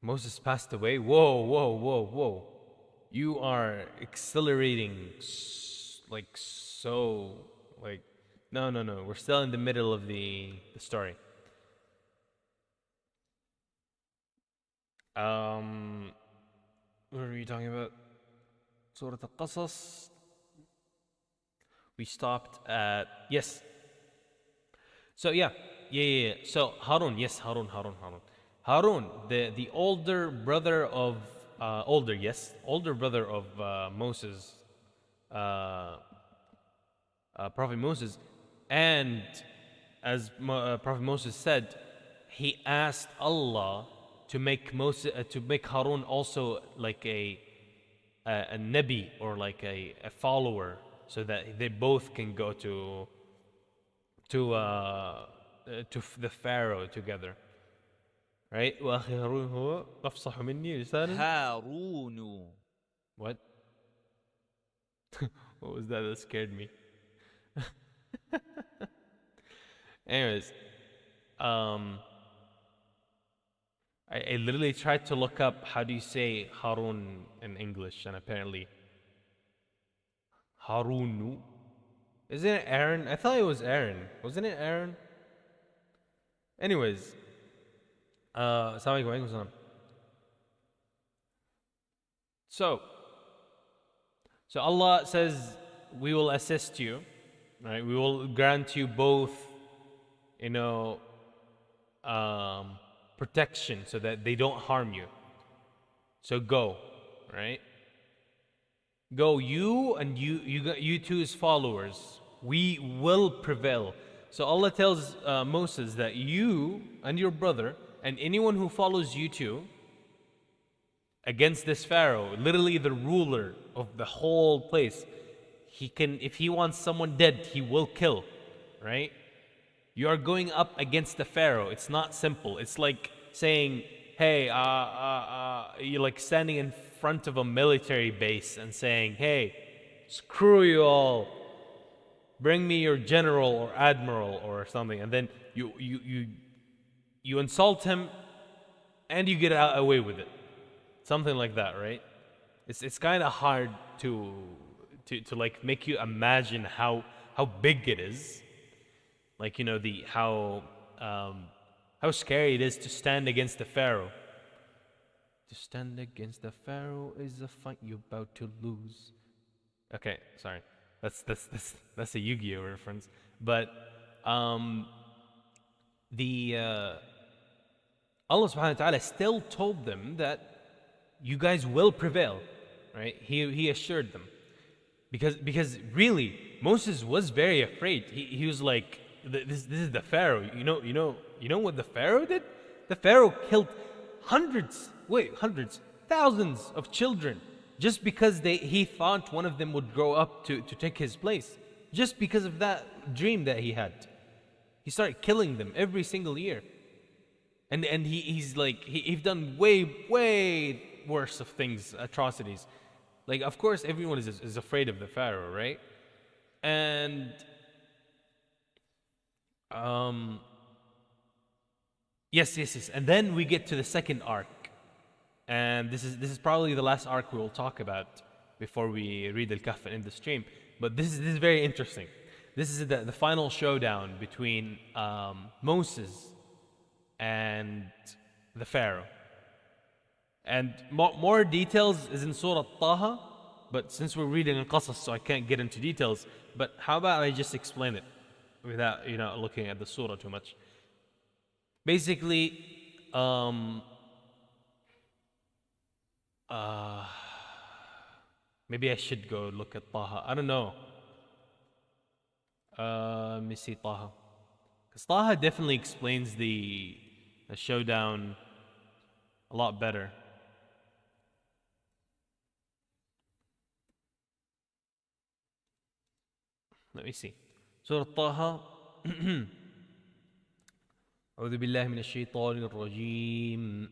A: Moses passed away. Whoa. You are accelerating like so like no. We're still in the middle of the story. What are we talking about? Surah Al-Qasas. We stopped at yes. So yeah. So Harun, yes, Harun. Harun, the older brother of older brother of Moses, Prophet Moses, and as Prophet Moses said, he asked Allah to make Harun also like a nabi or like a follower, so that they both can go to the Pharaoh together. Right? وأخي هارون هو أفصح مني لسانا.
B: هارون.
A: What? What was that? That scared me. Anyways, I literally tried to look up how do you say Harun in English, and apparently Harunu. Isn't it Aaron? I thought it was Aaron. Wasn't it Aaron? Anyways, Assalamu alaikum. So Allah says we will assist you, right? We will grant you both, protection so that they don't harm you. So go, right? Go, you and you two's followers. We will prevail. So Allah tells Moses that you and your brother and anyone who follows you two against this Pharaoh, literally the ruler of the whole place, he can, if he wants someone dead, he will kill, right? You are going up against the Pharaoh. It's not simple. It's like saying, hey, you're like standing in front of a military base and saying, hey, screw you all. Bring me your general or admiral or something. And then you insult him and you get away with it. Something like that, right? It's kind of hard to like make you imagine how big it is. Like, how scary it is to stand against the Pharaoh. To stand against the Pharaoh is a fight you're about to lose. Okay, sorry. That's a Yu-Gi-Oh reference. But Allah subhanahu wa ta'ala still told them that you guys will prevail, right? He assured them. Because really, Moses was very afraid. He was like, this is the Pharaoh. You know what the Pharaoh did? The Pharaoh killed thousands of children just because he thought one of them would grow up to take his place. Just because of that dream that he had. He started killing them every single year. And he's like, he's done way worse of things, atrocities. Like, of course, everyone is afraid of the Pharaoh, right? And Yes. And then we get to the second arc. And this is probably the last arc we will talk about before we read Al-Kahf and end the stream. But this is very interesting. This is the final showdown between Moses and the Pharaoh. And more details is in Surah Taha, but since we're reading Al-Qasas, so I can't get into details. But how about I just explain it without looking at the surah too much? Basically, maybe I should go look at Taha. I don't know. Let me see Taha. Because Taha definitely explains the showdown a lot better. Let me see. Surah Taha. أعوذ بالله من الشيطان الرجيم.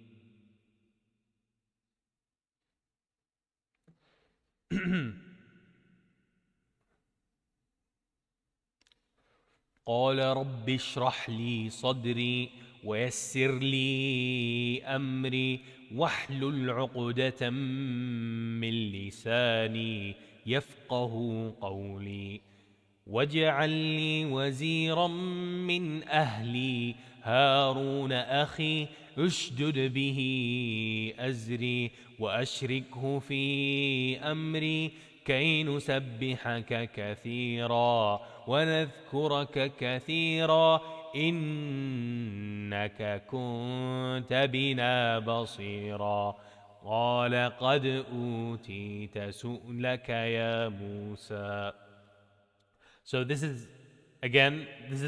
A: قال رب اشرح لي صدري ويسر لي أمري واحلل عقدة من لساني يفقه قولي واجعل لي وزيرا من أهلي هارون أخي اشدد به أزري وأشركه في أمري كي نسبحك كثيرا ونذكرك كثيرا إنك كنت بنا بصيرا قال قد أوتيت سؤلك يا موسى. So this is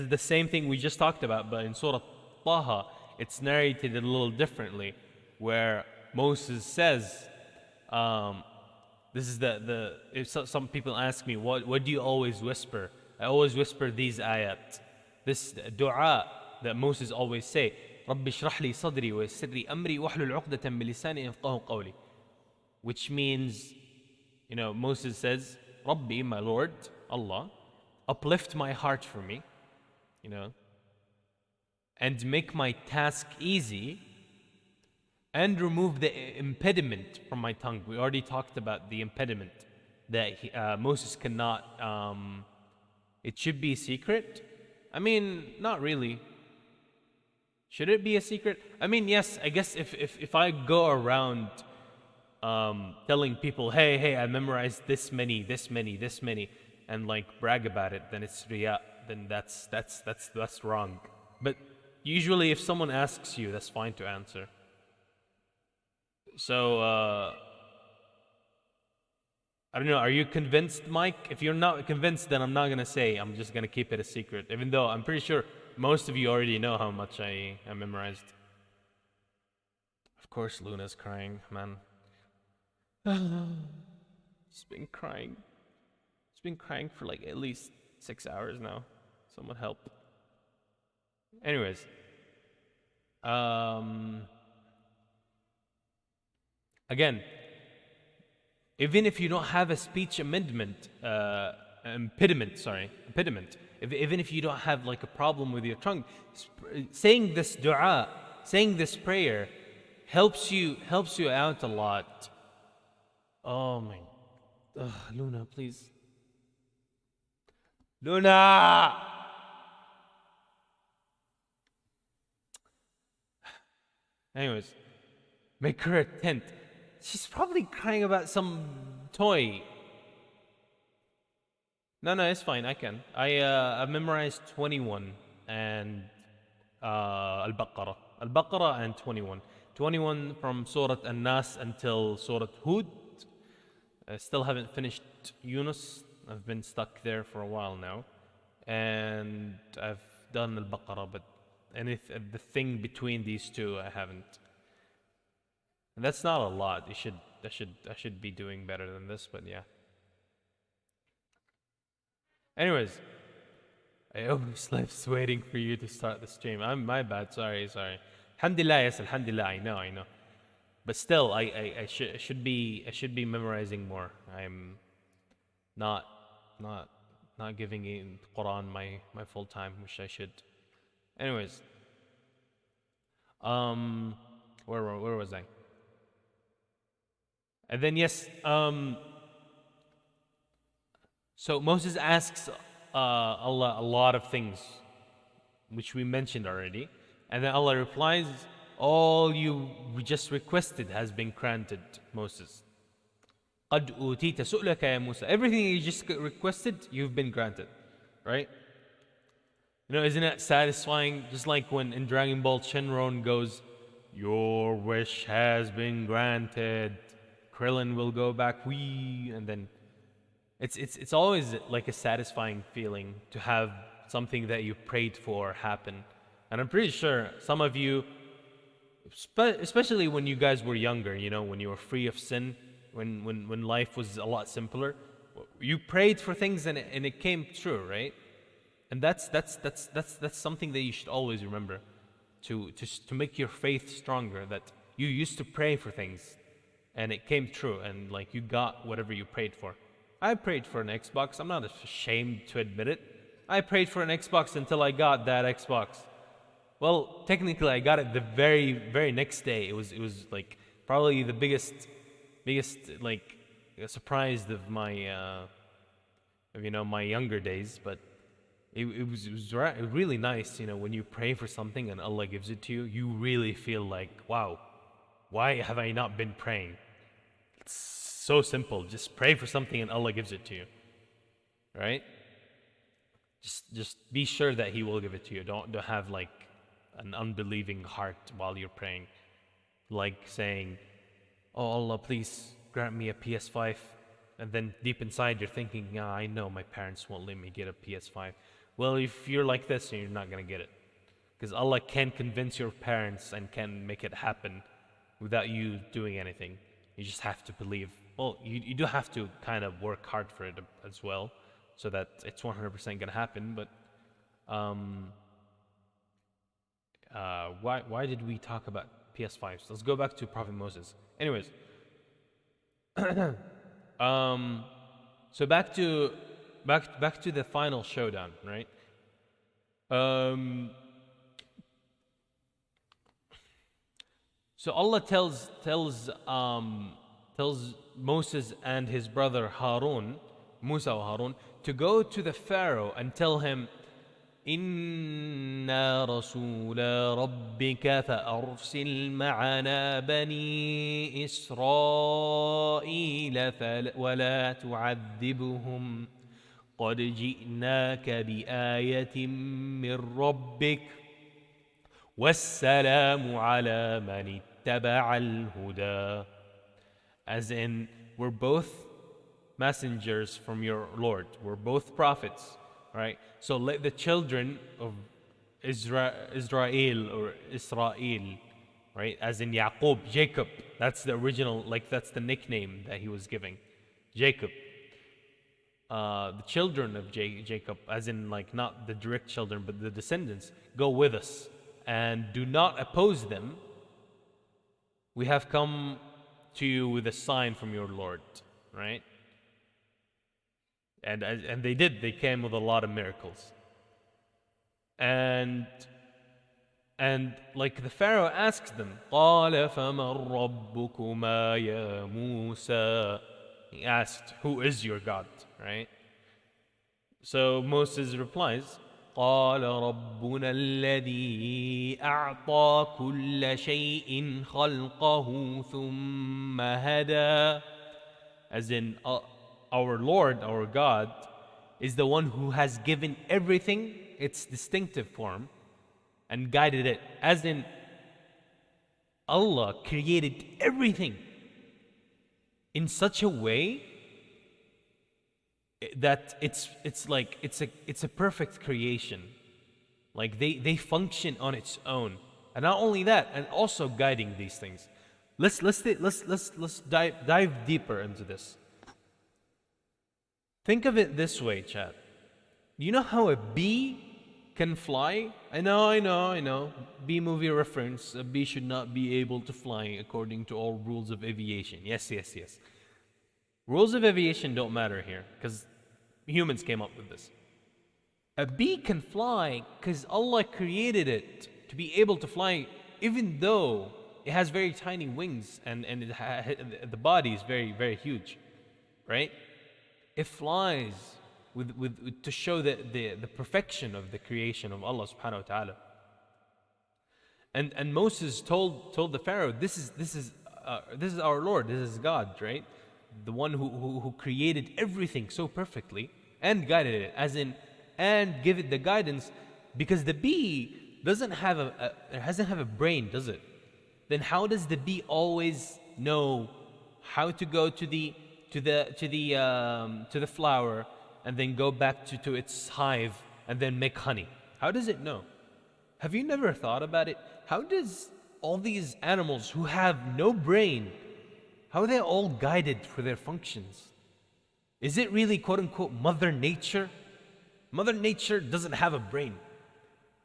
A: the same thing we just talked about, but in Surah Taha, it's narrated a little differently, where Moses says, this is if some people ask me, what do you always whisper? I always whisper these ayat. This dua that Moses always say, رَبِّ اشْرَحْ لِي صَدْرِي وَيَسِّرْ لِي أَمْرِي وَاحْلُلْ عُقْدَةً مِّن لِسَانِي يَفْقَهُ قَوْلِي. Which means, Moses says, Rabbi, my Lord, Allah, uplift my heart for me, and make my task easy, and remove the impediment from my tongue. We already talked about the impediment that Moses cannot, it should be secret. I mean, not really. Should it be a secret? I mean, yes, I guess if I go around telling people, hey, I memorized this many, and like brag about it, then it's riya. Then that's wrong. But usually, if someone asks you, that's fine to answer. So I don't know. Are you convinced, Mike? If you're not convinced, then I'm not gonna say. I'm just gonna keep it a secret, even though I'm pretty sure most of you already know how much I memorized. Of course, Luna's crying, man. She's been crying. She's been crying for like at least 6 hours now. Someone help. Anyways, again, even if you don't have a speech impediment, even if you don't have like a problem with your tongue, saying this dua, saying this prayer, helps you out a lot. Oh my, Luna, please, Luna. Anyways, make her a tent. She's probably crying about some toy. No, it's fine. I can. I memorized 21 and Al-Baqarah. Al-Baqarah and 21. 21 from Surah An-Nas until Surah Hud. I still haven't finished Yunus. I've been stuck there for a while now. And I've done Al-Baqarah, but the thing between these two I haven't. And that's not a lot. I should be doing better than this, but yeah. Anyways, I always left waiting for you to start the stream. My bad. Sorry. Alhamdulillah, yes, Alhamdulillah. I know. But still, I should be memorizing more. I'm not giving in Quran my full time, which I should. Anyways, Where was I? And then yes, so Moses asks Allah a lot of things, which we mentioned already, and then Allah replies, "All you just requested has been granted, Moses. قد أوتيت سؤلك يا موسى." Everything you just requested, you've been granted, right? You know, isn't it satisfying? Just like when in Dragon Ball Shenron goes, "Your wish has been granted." Krillin will go back, wee, and then it's always like a satisfying feeling to have something that you prayed for happen. And I'm pretty sure some of you, especially when you guys were younger, you know, when you were free of sin, when life was a lot simpler, you prayed for things and it came true, right? And that's something that you should always remember to make your faith stronger, that you used to pray for things and it came true and like you got whatever you prayed for. I prayed for an Xbox. I'm not ashamed to admit it. I prayed for an Xbox until I got that Xbox. Well, technically I got it the very next day. It was like probably the biggest like surprise of my my younger days, but it was really nice, you know, when you pray for something and Allah gives it to you, you really feel like, wow, why have I not been praying? It's so simple. Just pray for something and Allah gives it to you. Right? Just be sure that He will give it to you. Don't have like an unbelieving heart while you're praying. Like saying, "Oh Allah, please grant me a PS5." And then deep inside you're thinking, "Yeah, I know my parents won't let me get a PS5." Well, if you're like this, you're not going to get it. Because Allah can convince your parents and can make it happen without you doing anything. You just have to believe. Well, you do have to kind of work hard for it as well, so that it's 100% going to happen. But why did we talk about PS5s? Let's go back to Prophet Moses. Anyways, so back to the final showdown, right? So Allah tells Moses and his brother Harun, Musa or Harun, to go to the Pharaoh and tell him, "Inna rasula rabbika fa'arsil ma'ana bani Isra'ila wa la tu'adhibuhum qad ji'naka bi ayatin min rabbik wassalamu ala man ittaba'a al-huda." As in, we're both messengers from your Lord. We're both prophets, right? So let the children of Israel or Israel, right? As in Yaqub, Jacob. That's the original, like that's the nickname that he was giving. Jacob. The children of Jacob, as in like not the direct children, but the descendants, go with us and do not oppose them. We have come to you with a sign from your Lord, right? And they did. They came with a lot of miracles. And like the Pharaoh asks them, قَالَ فَمَنْ رَبُّكُمَا يَا مُوسَى. He asked, "Who is your God?" Right? So Moses replies, قال ربنا الذي أعطى كل شيء خلقه ثم هدى. As in, our Lord, our God, is the one who has given everything its distinctive form and guided it. As in, Allah created everything in such a way that it's a perfect creation. Like they function on its own, and not only that, and also guiding these things. Let's dive deeper into this. Think of it this way, chat. You know how a bee can fly? I know. Bee movie reference. A bee should not be able to fly according to all rules of aviation. Yes. Rules of aviation don't matter here, because humans came up with this. A bee can fly because Allah created it to be able to fly even though it has very tiny wings and the body is very, very huge, right? It flies to show the perfection of the creation of Allah subhanahu wa ta'ala. And Moses told the Pharaoh, this is our Lord, this is God, right? The one who created everything so perfectly and guided it, and give it the guidance, because the bee doesn't have a brain, does it? Then how does the bee always know how to go to the flower and then go back to its hive and then make honey? How does it know? Have you never thought about it? How does all these animals who have no brain, how are they all guided for their functions? Is it really quote unquote Mother Nature? Mother Nature doesn't have a brain.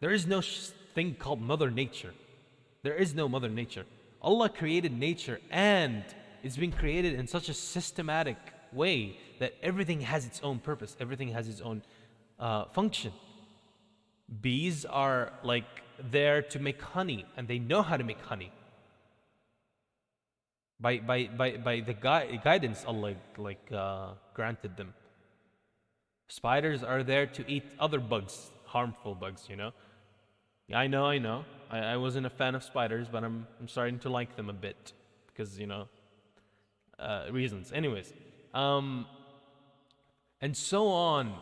A: There is no thing called Mother Nature. There is no Mother Nature. Allah created nature, and it's been created in such a systematic way that everything has its own purpose, everything has its own function. Bees are like there to make honey, and they know how to make honey by the guidance Allah granted them. Spiders are there to eat other bugs, harmful bugs, you know. I know. I wasn't a fan of spiders, but I'm starting to like them a bit because, you know, reasons. Anyways, and so on.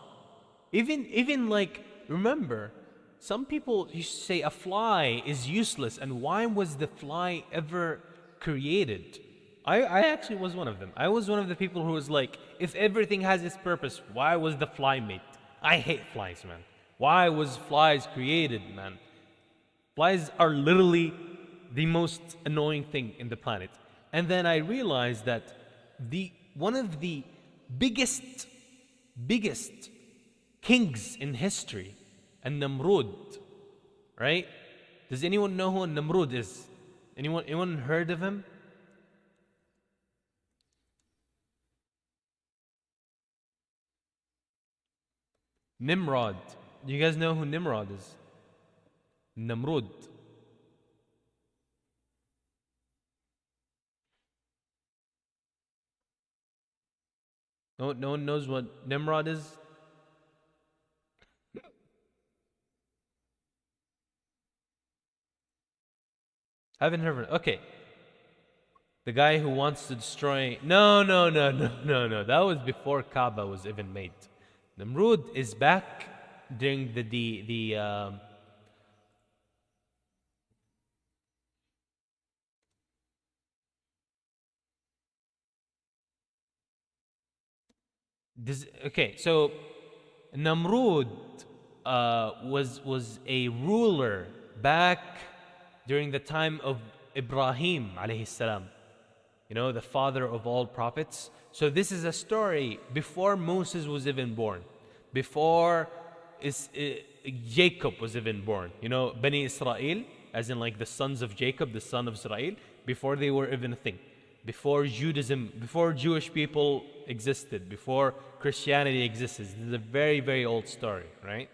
A: Even like, remember, some people used to say a fly is useless, and why was the fly ever created? I actually was one of them. I was one of the people who was like, if everything has its purpose, why was the fly made? I hate flies, man. Why was flies created, man? Flies are literally the most annoying thing in the planet. And then I realized that one of the biggest kings in history, and Nimrod, right? Does anyone know who Nimrod is? Anyone heard of him? Nimrod. Do you guys know who Nimrod is? Nimrod. No one knows what Nimrod is? Haven't heard of it. Okay. The guy who wants to destroy... No. That was before Kaaba was even made. Nimrod is back during okay, so Nimrod was a ruler back during the time of Ibrahim alayhi salam, you know, the father of all prophets. So this is a story before Moses was even born, before Jacob was even born. You know, Bani Israel, as in like the sons of Jacob, the son of Israel, before they were even a thing, before Judaism, before Jewish people existed, before Christianity existed. This is a very, very old story, right?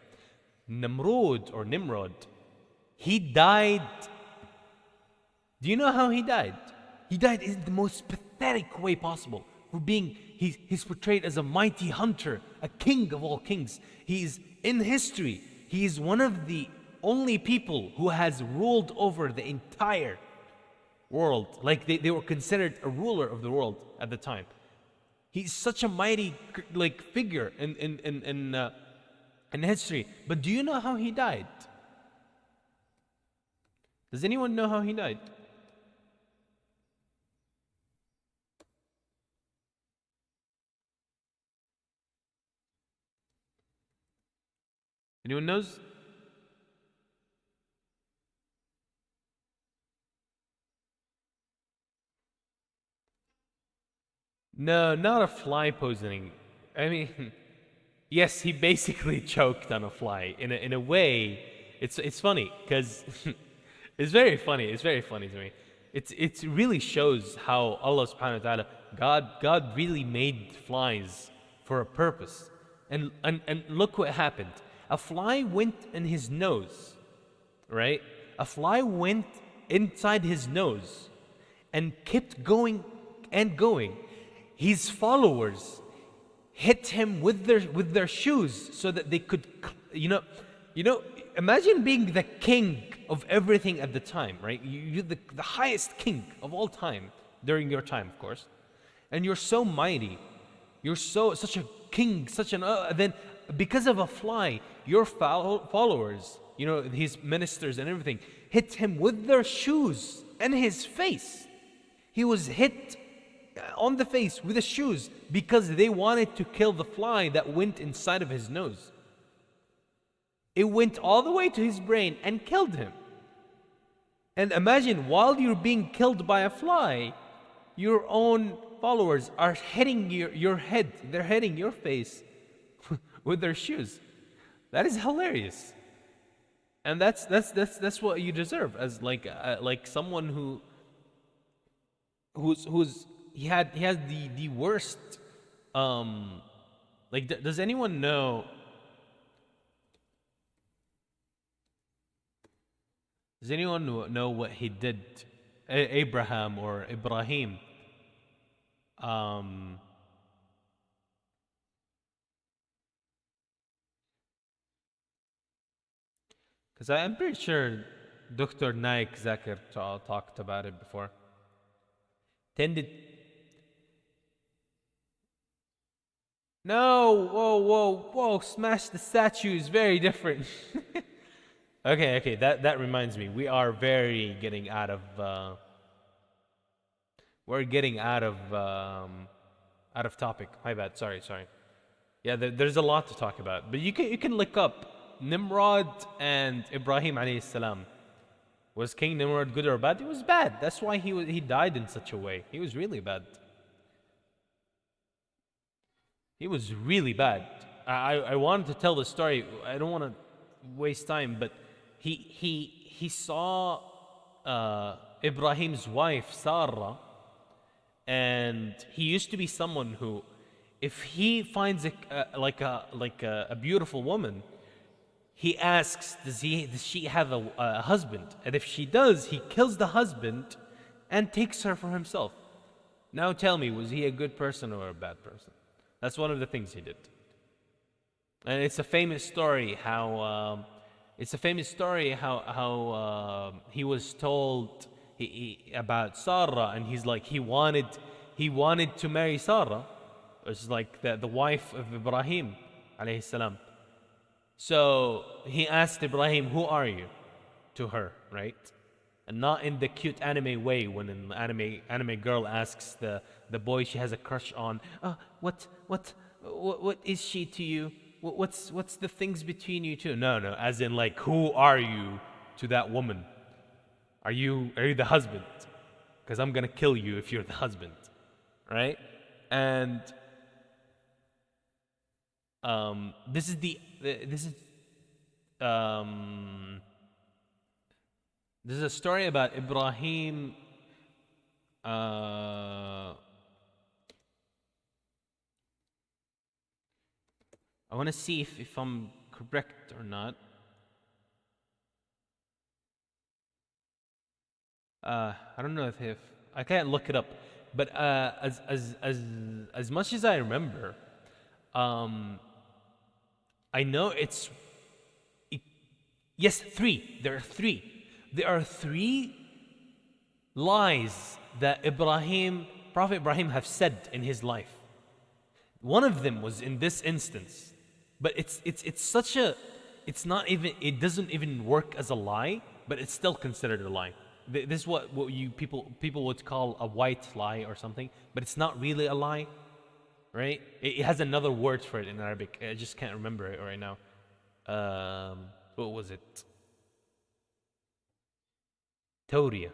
A: Nimrod, he died. Do you know how he died? He died in the most pathetic way possible. For being, he's portrayed as a mighty hunter, a king of all kings. He's in history. He is one of the only people who has ruled over the entire world. Like they were considered a ruler of the world at the time. He's such a mighty like figure in history. But do you know how he died? Does anyone know how he died? Anyone knows? No, not a fly poisoning. I mean, yes, he basically choked on a fly. In a way, it's funny because it's very funny. It's very funny to me. It really shows how Allah subhanahu wa ta'ala, God really made flies for a purpose. And look what happened. A fly went in his nose, right? A fly went inside his nose and kept going and going. His followers hit him with their shoes so that they could, imagine being the king of everything at the time, right? You're the highest king of all time during your time, of course, and you're so mighty, you're such a king, then because of a fly, your followers, his ministers and everything, hit him with their shoes and his face. He was hit on the face with the shoes because they wanted to kill the fly that went inside of his nose. It went all the way to his brain and killed him. And imagine, while you're being killed by a fly, your own followers are hitting your head. They're hitting your face with their shoes. That is hilarious. And that's what you deserve as like someone he has the worst. Does anyone know? Does anyone know what he did, Abraham or Ibrahim? Because I'm pretty sure Dr. Naik Zakir talked about it before. No, whoa, smash the statue is very different. Okay, that reminds me. We are getting out of topic. My bad. Sorry. Yeah, there's a lot to talk about. But you can look up Nimrod and Ibrahim alayhi salam. Was King Nimrod good or bad? It was bad. That's why he died in such a way. He was really bad. He was really bad. I wanted to tell the story. I don't want to waste time, but he saw Ibrahim's wife Sarah, and he used to be someone who, if he finds a beautiful woman, he asks, does she have a husband? And if she does, he kills the husband and takes her for himself. Now tell me, was he a good person or a bad person? That's one of the things he did. And it's a famous story how he was told about Sarah, and he's like, he wanted to marry Sarah, which is like the wife of Ibrahim alayhi salam. So he asked Ibrahim, who are you, to her, right? And not in the cute anime way, when an anime girl asks the boy she has a crush on, what is she to you? What's the things between you two? No, as in like, who are you to that woman? Are you the husband? Because I'm gonna kill you if you're the husband, right? And this is a story about Ibrahim. I want to see if I'm correct or not. I don't know if I can't look it up, but as much as I remember, I know yes, three. There are three lies that Prophet Ibrahim have said in his life. One of them was in this instance, but it doesn't even work as a lie, but it's still considered a lie. This is what people would call a white lie or something, but it's not really a lie, right? It has another word for it in Arabic. I just can't remember it right now. What was it? Tauria.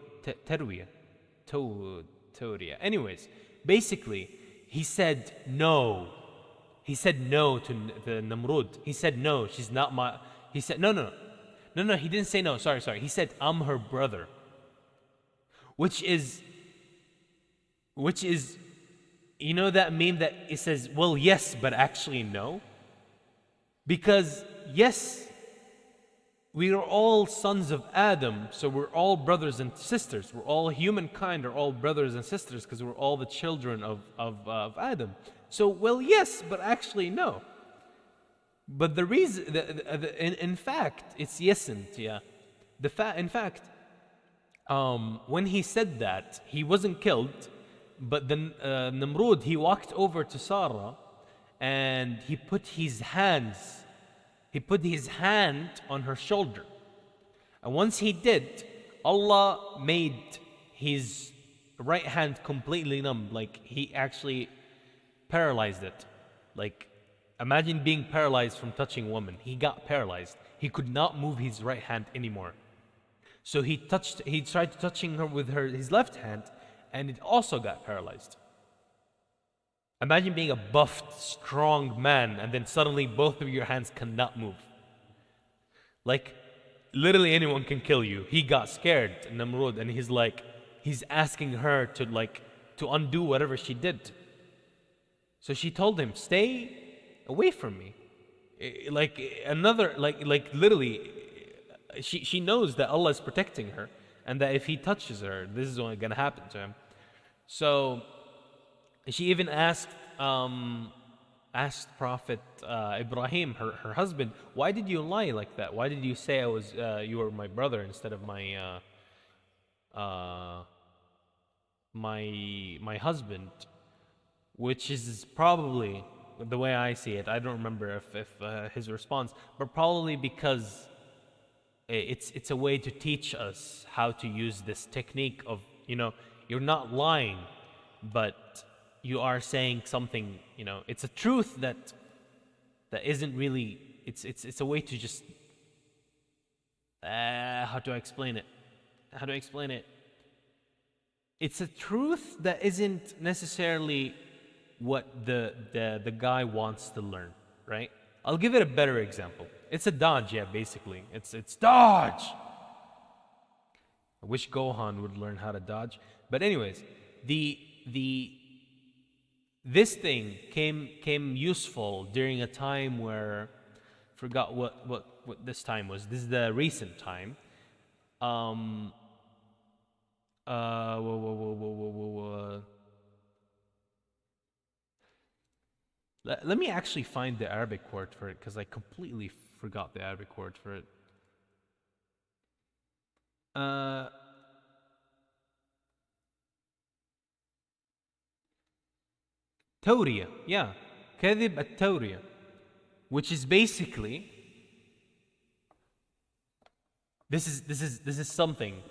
A: Tauria. Anyways, basically, he said no. He said no to the Nimrod. He said no, she's not my. He said no. He didn't say no. Sorry. He said I'm her brother. Which is, you know that meme that it says, well, yes, but actually no? Because yes, we are all sons of Adam, so we're all brothers and sisters. We're all humankind are all brothers and sisters because we're all the children of Adam. So, well, yes, but actually no. But the reason, in fact, it's yesn't, yeah. In fact, when he said that, he wasn't killed, but then Nimrod, he walked over to Sarah and he put his hand on her shoulder. And once he did, Allah made his right hand completely numb. Like, he actually paralyzed it. Like, imagine being paralyzed from touching a woman. He got paralyzed. He could not move his right hand anymore. So he tried touching her with his left hand, and it also got paralyzed. Imagine being a buffed, strong man, and then suddenly both of your hands cannot move. Like, literally anyone can kill you. He got scared, Nimrod, and he's asking her to undo whatever she did. So she told him, stay away from me. Literally, she knows that Allah is protecting her, and that if he touches her, this is only gonna happen to him. So she even asked Prophet Ibrahim, her husband, why did you lie like that? Why did you say you were my brother instead of my husband? Which is probably, the way I see it, I don't remember if his response, but probably because it's a way to teach us how to use this technique of, you're not lying, but you are saying something, it's a truth that isn't really, it's a way to just, how do I explain it? It's a truth that isn't necessarily what the guy wants to learn, right? I'll give it a better example. It's a dodge, yeah, basically. It's dodge! I wish Gohan would learn how to dodge. But anyways, this thing came useful during a time where, forgot what this time was. This is the recent time. Let me actually find the Arabic word for it, because I completely forgot the Arabic word for it. Tauria, yeah. كذب التورية, which is basically, this is something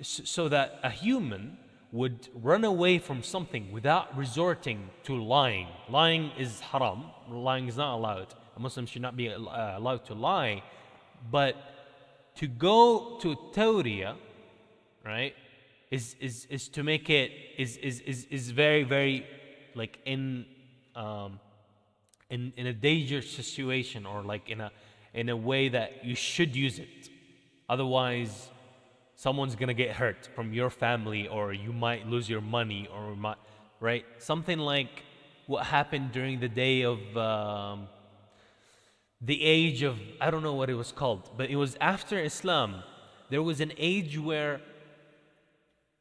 A: so that a human would run away from something without resorting to lying. Lying is haram. Lying is not allowed. A Muslim should not be allowed to lie. But to go to Tauria, right, is to make it is very, very like in a dangerous situation, or like in a way that you should use it. Otherwise, someone's gonna get hurt from your family, or you might lose your money, or right? Something like what happened during the day of the age of, I don't know what it was called, but it was after Islam. There was an age where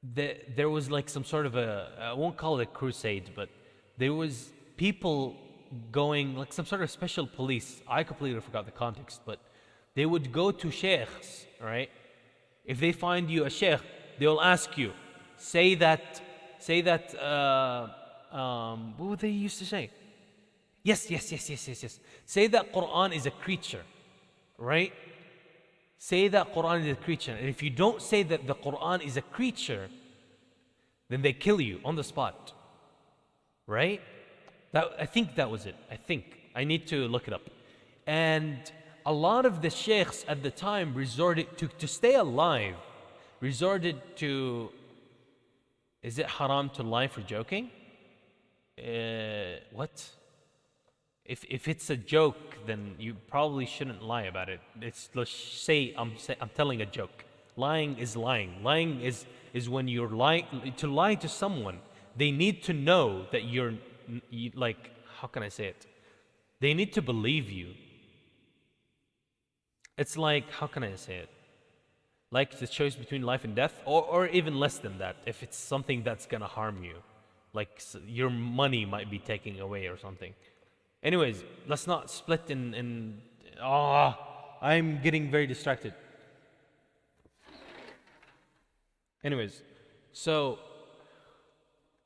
A: there was like some sort of I won't call it a crusade, but there was people going, like some sort of special police. I completely forgot the context, but they would go to sheikhs, right? If they find you a sheikh, they'll ask you, say that, what would they used to say? Yes. Say that Quran is a creature, right? Say that Quran is a creature. And if you don't say that the Quran is a creature, then they kill you on the spot, right? I think that was it. I need to look it up. And a lot of the sheikhs at the time resorted to stay alive, resorted to, is it haram to lie for joking? What? If it's a joke, then you probably shouldn't lie about it. Let's say I'm telling a joke. Lying is lying. Lying is when you're lying. To lie to someone, they need to know that you're like, how can I say it? They need to believe you. It's like, how can I say it? Like the choice between life and death, or even less than that, if it's something that's gonna harm you. Like your money might be taken away or something. Anyways, let's not split in I'm getting very distracted. Anyways, so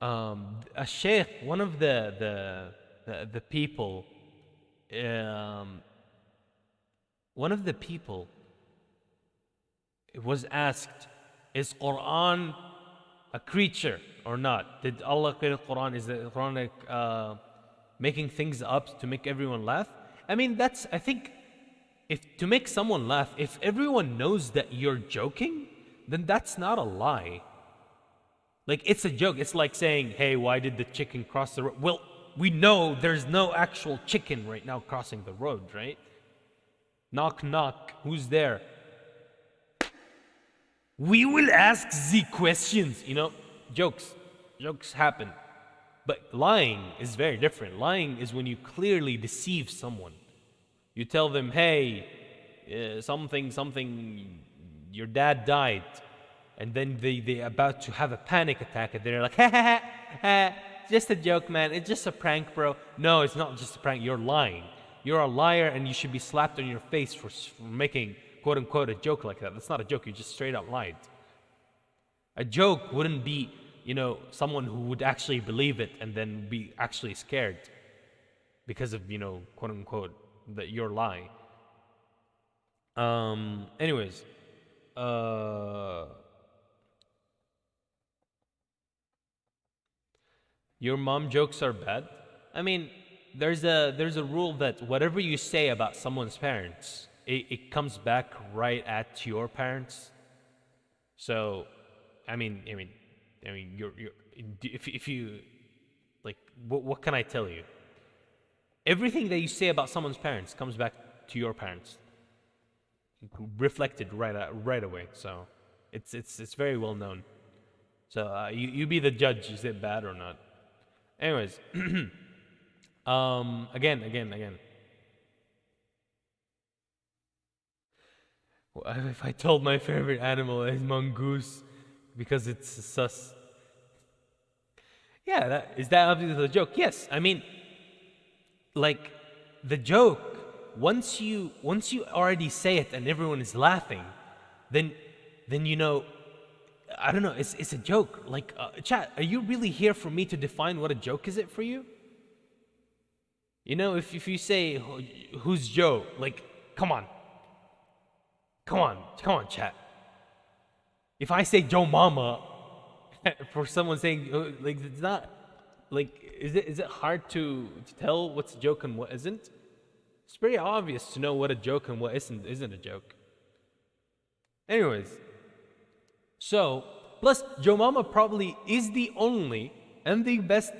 A: a sheikh, one of the people, one of the people was asked, is Quran a creature or not? Did Allah create the Quran? Is the Quran like making things up to make everyone laugh? I mean, that's, I think, if to make someone laugh, if everyone knows that you're joking, then that's not a lie. Like, it's a joke. It's like saying, hey, why did the chicken cross the road? Well, we know there's no actual chicken right now crossing the road, right? Knock, knock. Who's there? We will ask the questions, you know? Jokes happen. But lying is very different. Lying is when you clearly deceive someone. You tell them, hey, something, your dad died. And then they're about to have a panic attack and they're like, ha ha ha, ha, just a joke, man. It's just a prank, bro. No, it's not just a prank. You're lying. You're a liar and you should be slapped on your face for making, quote unquote, a joke like that. That's not a joke. You just straight up lied. A joke wouldn't be, you know, someone who would actually believe it and then be actually scared because of, you know, quote unquote, that you're lying. Anyways, your mom jokes are bad. I mean, there's a rule that whatever you say about someone's parents, it comes back right at your parents. So, I mean, you're if you like, what can I tell you? Everything that you say about someone's parents comes back to your parents, reflected right away. So, it's very well known. So you be the judge. Is it bad or not? Anyways, again. If I told my favorite animal is mongoose because it's sus. Yeah, is that obviously the joke? Yes. I mean, like, the joke, once you already say it and everyone is laughing, then you know, I don't know, it's a joke. Like, chat, are you really here for me to define what a joke is it for you? You know, if you say, who's Joe? Like, come on, chat. If I say Joe Mama, for someone saying, like, it's not, like, is it hard to tell what's a joke and what isn't? It's pretty obvious to know what a joke and what isn't a joke. Anyways, so, plus, Joe Mama probably is the only and the best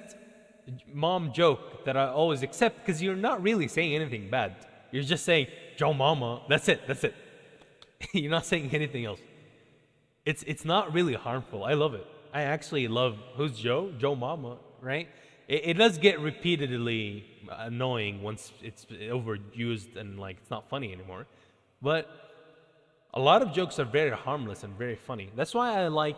A: mom joke that I always accept, because you're not really saying anything bad. You're just saying, Joe Mama, that's it. You're not saying anything else. It's not really harmful. I love it. I actually love, who's Joe? Joe Mama, right? It does get repeatedly annoying once it's overused and, like, it's not funny anymore. But a lot of jokes are very harmless and very funny. That's why I like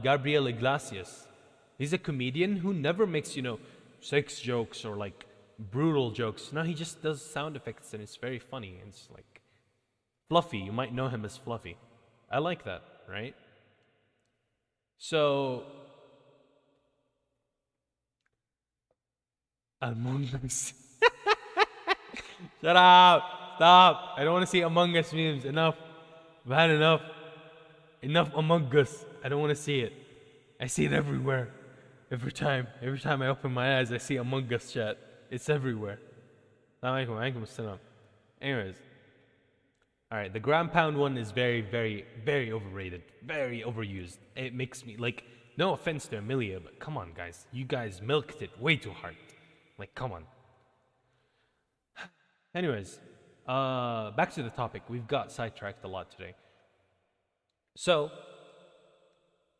A: Gabriel Iglesias. He's a comedian who never makes, you know, sex jokes or, like, brutal jokes. No, he just does sound effects and it's very funny. And it's like Fluffy. You might know him as Fluffy. I like that, right? So, Among Us. Shut up! Stop! I don't want to see Among Us memes. Enough. I've had enough. Enough Among Us. I don't want to see it. I see it everywhere. Every time I open my eyes, I see Among Us chat. It's everywhere. Anyways. Alright, the ground pound one is very, very, very overrated. Very overused. It makes me, like, no offense to Amelia, but come on, guys. You guys milked it way too hard. Like, come on. Anyways, back to the topic. We've got sidetracked a lot today. So,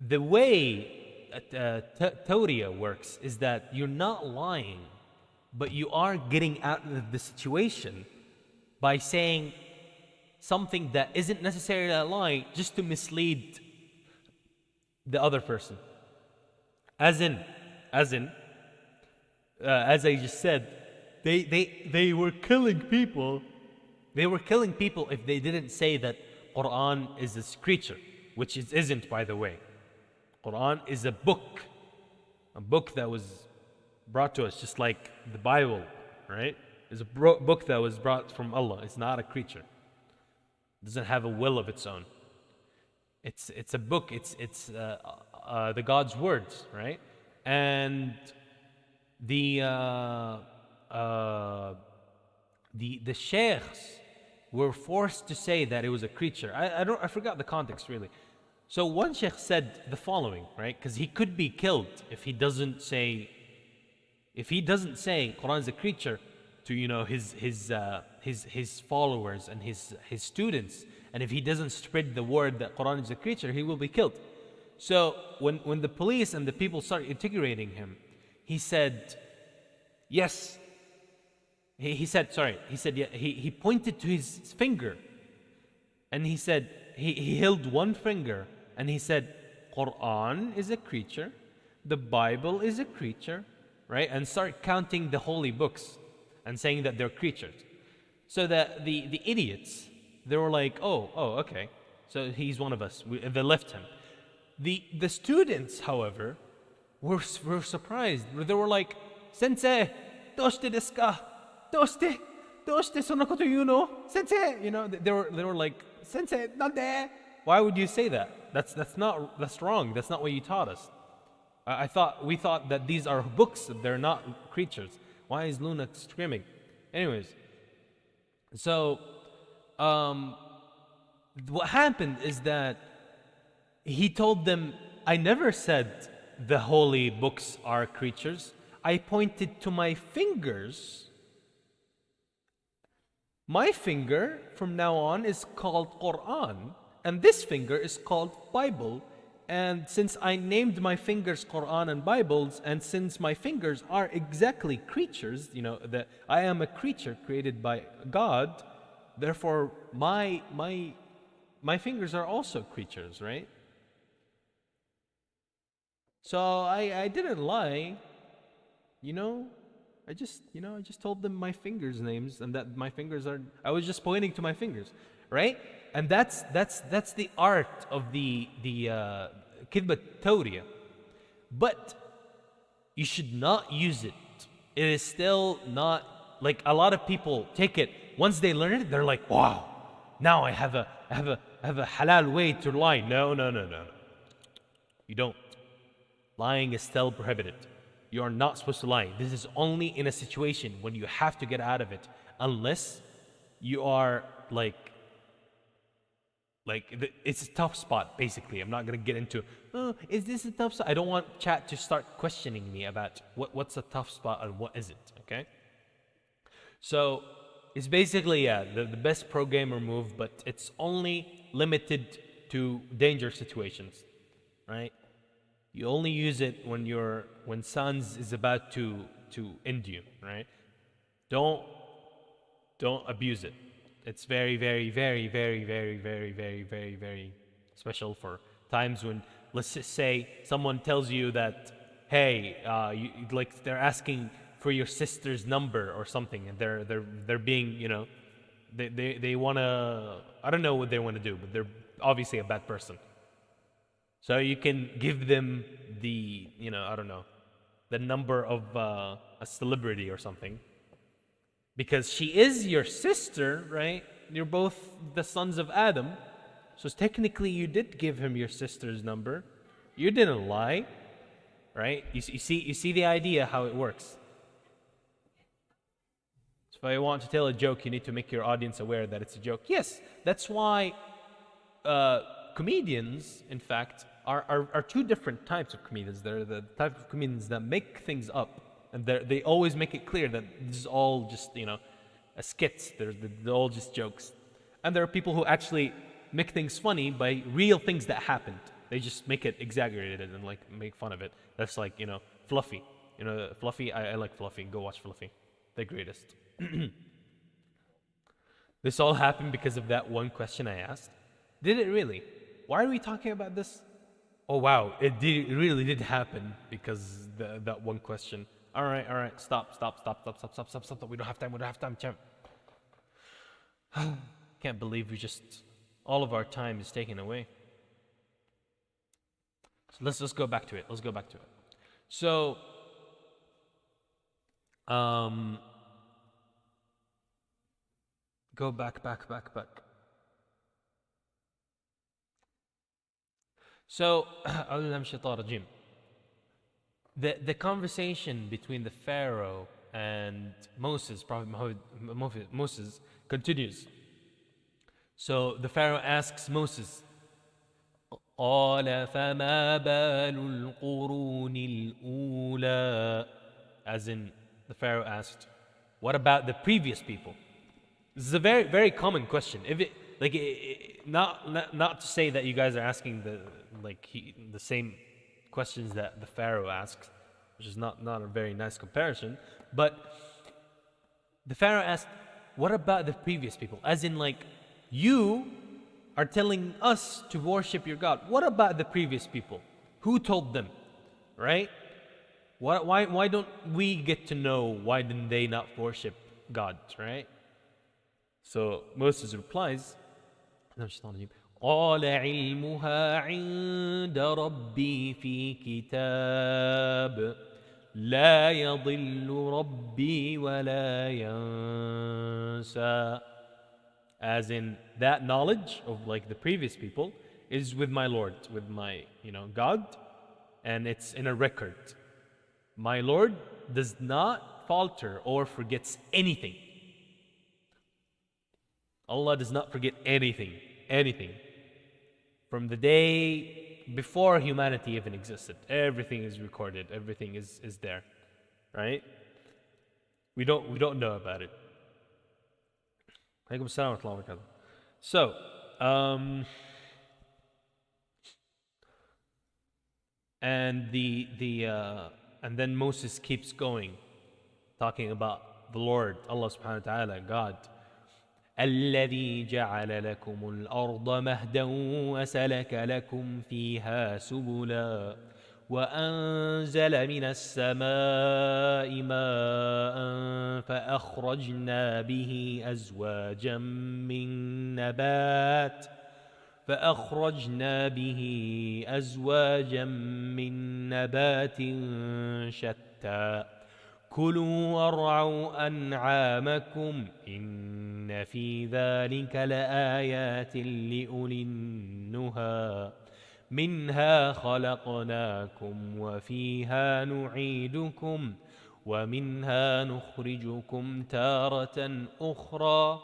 A: the way Tauria works is that you're not lying, but you are getting out of the situation by saying, something that isn't necessarily a lie just to mislead the other person. As I just said, they were killing people. They were killing people if they didn't say that Quran is this creature, which it isn't, by the way. Quran is a book that was brought to us, just like the Bible, right? It's a book that was brought from Allah. It's not a creature. It doesn't have a will of its own. It's a book. It's the God's words, right? And the sheikhs were forced to say that it was a creature. I forgot the context really. So one sheikh said the following, right? Because he could be killed if he doesn't say Quran is a creature to his followers and his students, and if he doesn't spread the word that Quran is a creature, he will be killed. So when the police and the people started interrogating him, he said yes. He said yeah, he pointed to his finger, and he said he held one finger and he said Quran is a creature, the Bible is a creature, right? And start counting the holy books and saying that they're creatures. So that the idiots, they were like, oh, okay. So he's one of us. They left him. The students, however, were surprised. They were like, Sensei, doshite desu ka? Doshite sonnakoto yuno? Sensei, they were like, Sensei, nande? Why would you say that? That's wrong. That's not what you taught us. We thought that these are books, they're not creatures. Why is Luna screaming? Anyways, so what happened is that he told them, I never said the holy books are creatures. I pointed to my fingers. My finger from now on is called Quran, and this finger is called Bible. And since I named my fingers Quran and Bibles, and since my fingers are exactly creatures, that I am a creature created by God, therefore my fingers are also creatures, right? So I didn't lie, I just told them my fingers' names, and that my fingers are. I was just pointing to my fingers, right? And that's the art of the Kidba Tauria. But you should not use it. It is still not, like, a lot of people take it. Once they learn it, they're like, wow, now I have a halal way to lie. No. You don't. Lying is still prohibited. You are not supposed to lie. This is only in a situation when you have to get out of it, unless you are like it's a tough spot, basically. I'm not going to get into, is this a tough spot? I don't want chat to start questioning me about what's a tough spot and what isn't, okay? So it's basically, the best pro gamer move, but it's only limited to danger situations, right? You only use it when Sans is about to end you, right? Don't abuse it. It's very, very, very, very, very, very, very, very, very special for times when, let's just say, someone tells you that, hey, they're asking for your sister's number or something, and they're being, they wanna, I don't know what they want to do, but they're obviously a bad person. So you can give them the, I don't know, the number of a celebrity or something. Because she is your sister, right? You're both the sons of Adam. So technically you did give him your sister's number. You didn't lie, right? You see the idea how it works. So if I want to tell a joke, you need to make your audience aware that it's a joke. Yes, that's why comedians, in fact, are two different types of comedians. They're the type of comedians that make things up. And they always make it clear that this is all just, a skits. They're all just jokes. And there are people who actually make things funny by real things that happened. They just make it exaggerated and make fun of it. That's like, Fluffy. Fluffy, I like Fluffy. Go watch Fluffy. The greatest. This all happened because of that one question I asked. Did it really? Why are we talking about this? Oh wow, it really did happen because that one question. All right, stop. We don't have time, champ. Can't believe all of our time is taken away. So let's go back to it. So, go back. So, the conversation between the Pharaoh and Moses, Prophet Moses, continues. So the Pharaoh asks Moses, قال فما بال القرون الأولى, as in the Pharaoh asked, what about the previous people? This is a very, very common question. If it not to say that you guys are asking the same questions that the Pharaoh asks, which is not a very nice comparison, but the Pharaoh asked, what about the previous people? As in, you are telling us to worship your God. What about the previous people? Who told them? Right? Why don't we get to know why didn't they not worship God? Right? So Moses replies, قال علمها عند ربي في كتاب لا يضل ربي ولا ينسى. As in, that knowledge of the previous people is with my Lord, with my God, and it's in a record. My Lord does not falter or forgets anything. Allah does not forget anything. From the day before humanity even existed, everything is recorded, everything is there, right? We don't know about it. So, and and then Moses keeps going, talking about the Lord, Allah subhanahu wa ta'ala, God. الذي جعل لكم الأرض مهدا وسلك لكم فيها سبلا وأنزل من السماء ماء فأخرجنا به أزواجا من نبات شتى كلوا وارعوا أنعامكم إن في ذلك لآيات لأولي النهى منها خلقناكم وفيها نعيدكم ومنها نخرجكم تارة أخرى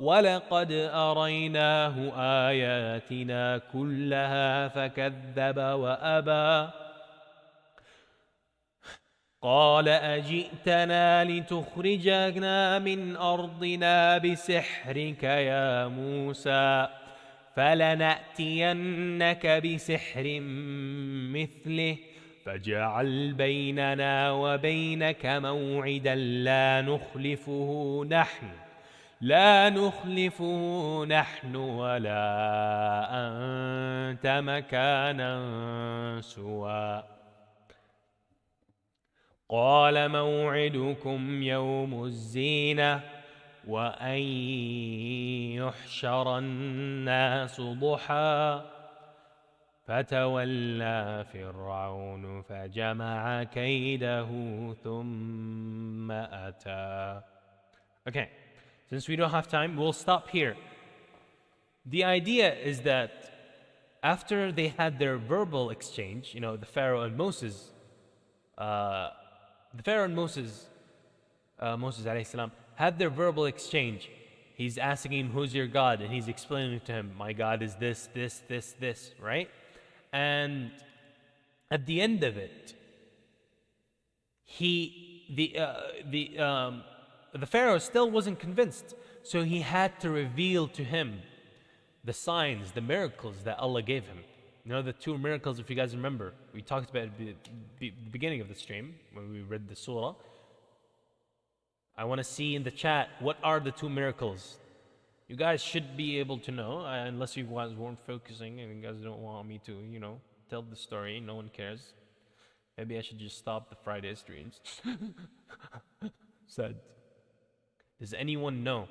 A: ولقد أريناه آياتنا كلها فكذب وأبى قال أجئتنا لتخرجنا من أرضنا بسحرك يا موسى فلنأتينك بسحر مثله فاجعل بيننا وبينك موعدا لا نخلفه نحن ولا أنت مكانا سوى قال موعدكم يوم الزينة وأن يحشر الناس ضحى فتولى فرعون فجمع كيده ثم أتى. Okay, since we don't have time, we'll stop here. The idea is that after they had their verbal exchange, the Pharaoh and Moses, Moses alayhi salam, had their verbal exchange. He's asking him, who's your God? And he's explaining to him, my God is this, right? And at the end of it, the Pharaoh still wasn't convinced. So he had to reveal to him the signs, the miracles that Allah gave him. The two miracles, if you guys remember, we talked about it at the beginning of the stream when we read the surah. I want to see in the chat, what are the two miracles You guys should be able to know, unless you guys weren't focusing and you guys don't want me to, tell the story. No one cares. Maybe I should just stop the Friday streams. Sad. Does anyone know?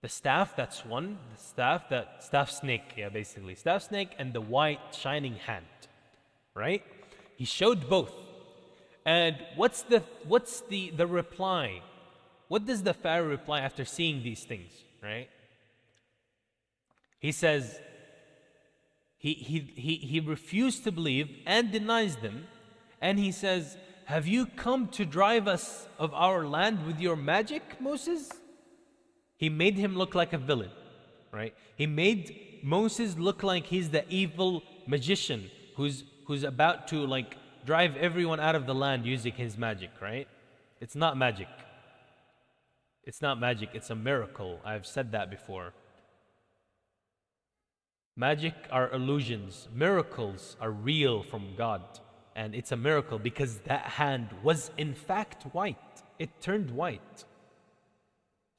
A: The staff that's one, staff snake, yeah, basically. Staff snake and the white shining hand, right? He showed both. And what's the reply? What does the Pharaoh reply after seeing these things, right? He says, he refused to believe and denies them, and he says, have you come to drive us of our land with your magic, Moses? He made him look like a villain, right? He made Moses look like he's the evil magician who's about to like drive everyone out of the land using his magic, right? It's not magic. It's not magic, it's a miracle. I've said that before. Magic are illusions. Miracles are real from God. And it's a miracle because that hand was in fact white. It turned white.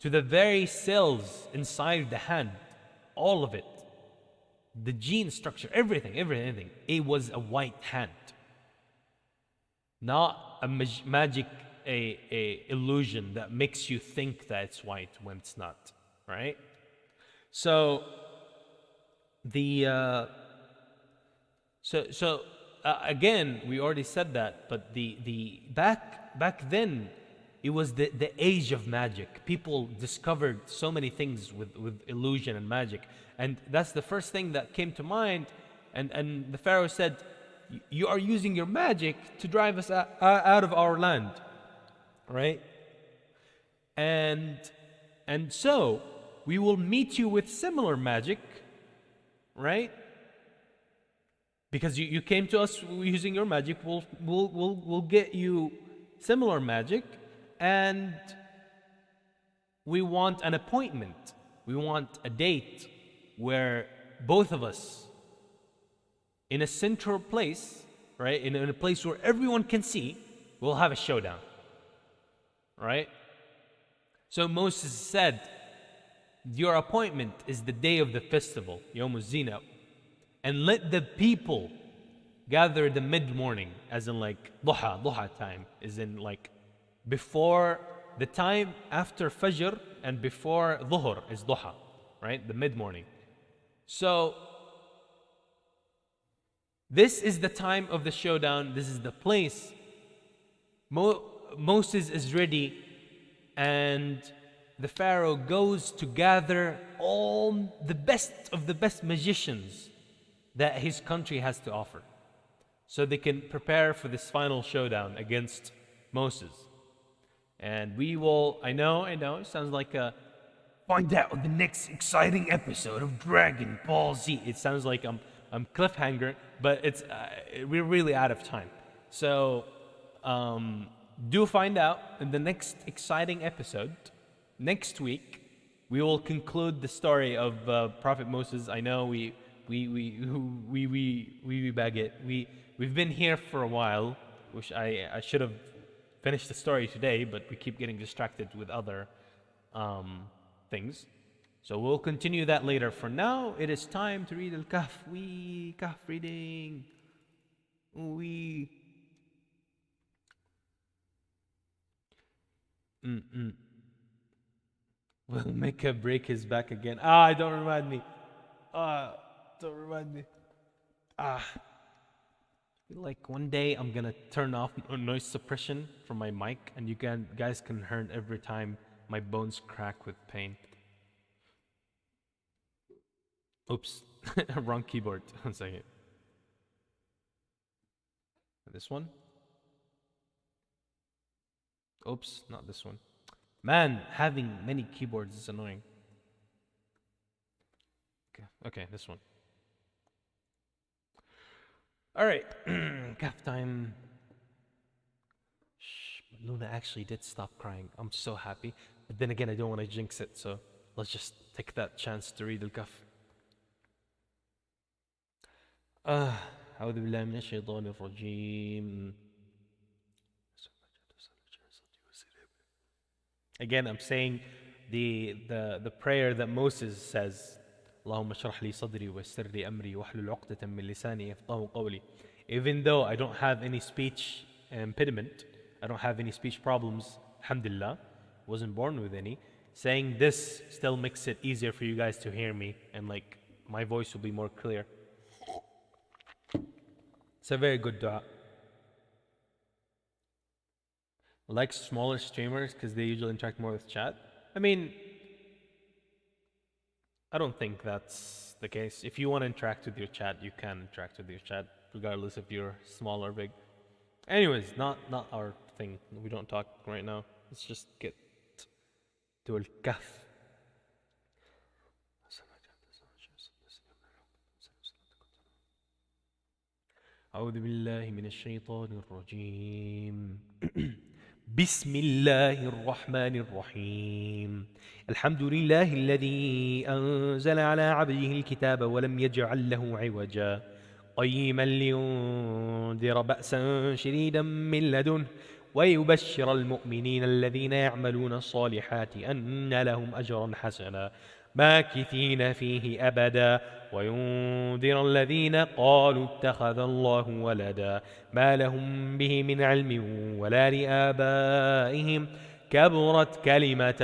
A: To the very cells inside the hand, all of it, the gene structure, everything. It was a white hand. Not a magic, a illusion that makes you think that it's white when it's not, right? So again, we already said that, but the back then, it was the age of magic. People discovered so many things with illusion and magic, and that's the first thing that came to mind. And the Pharaoh said, "You are using your magic to drive us out of our land, right? And so we will meet you with similar magic, right? Because you came to us using your magic, we'll get you similar magic." And we want an appointment. We want a date where both of us, in a central place, right? In a place where everyone can see, we'll have a showdown, right? So Moses said, your appointment is the day of the festival, Yom Zina, and let the people gather the mid-morning, as in like duha time, is in like before the time after Fajr and before Dhuhr is Duha, right? The mid-morning. So this is the time of the showdown. This is the place. Moses is ready, and the Pharaoh goes to gather all the best of the best magicians that his country has to offer, so they can prepare for this final showdown against Moses. And we will, I know, it sounds like find out in the next exciting episode of Dragon Ball Z. It sounds like I'm cliffhanger, but it's we're really out of time. So do find out in the next exciting episode. Next week, we will conclude the story of Prophet Moses. I know we bag it. We've been here for a while, which I should have finished the story today, but we keep getting distracted with other things. So we'll continue that later. For now, it is time to read Al-Kahf. Kahf reading. Will Mecca break his back again? Don't remind me. Don't remind me. Like one day I'm gonna turn off noise suppression from my mic, and you guys can hear every time my bones crack with pain. Oops, wrong keyboard. One second. This one? Oops, not this one. Man, having many keyboards is annoying. Okay, this one. All right, Kahf time. Luna actually did stop crying. I'm so happy. But then again, I don't want to jinx it, so let's just take that chance to read Al-Kahf. أعوذ بالله من الشيطان الرجيم. Again, I'm saying the prayer that Moses says, اللهم اشرح لي صدري ويسر لي أمري واحلل عقدة من لساني يفقهوا قولي. Even though I don't have any speech impediment, I don't have any speech problems, alhamdulillah, wasn't born with any, saying this still makes it easier for you guys to hear me, and like my voice will be more clear. It's a very good dua. I like smaller streamers because they usually interact more with chat. I mean, I don't think that's the case. If you want to interact with your chat, you can interact with your chat, regardless if you're small or big. Anyways, not our thing. We don't talk right now. Let's just get to al-kahf. أعوذ بالله من الشيطان الرجيم. بسم الله الرحمن الرحيم. الحمد لله الذي أنزل على عبده الكتاب ولم يجعل له عوجا قيما لينذر بأسا شديدا من لدنه ويبشر المؤمنين الذين يعملون الصالحات أن لهم أجرا حسنا ماكثين فيه أبدا وينذر الذين قالوا اتخذ الله ولدا ما لهم به من علم ولا لآبائهم كبرت كلمة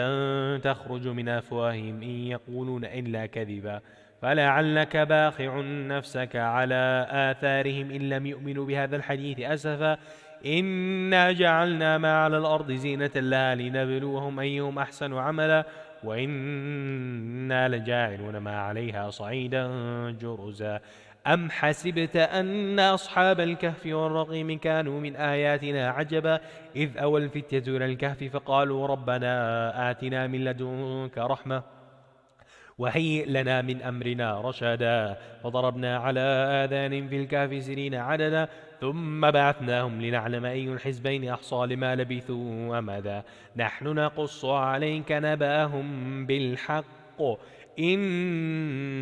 A: تخرج من أفواههم إن يقولون إلا كذبا فلعلك باخع نفسك على آثارهم إن لم يؤمنوا بهذا الحديث أسفا إنا جعلنا ما على الأرض زينة لها لنبلوهم أيهم أحسن عملا وإنا لجاعلون ما عليها صعيدا جرزا أم حسبت أن أصحاب الكهف والرقيم كانوا من آياتنا عجبا إذ أوى الفتية إلى الكهف فقالوا ربنا آتنا من لدنك رحمة وهيئ لنا من أمرنا رشدا فضربنا على آذان في الكهف سنين عددا ثم بعثناهم لنعلم أي الحزبين أحصى لما لبثوا أمدا نحن نقص عليك نبأهم بالحق إنهم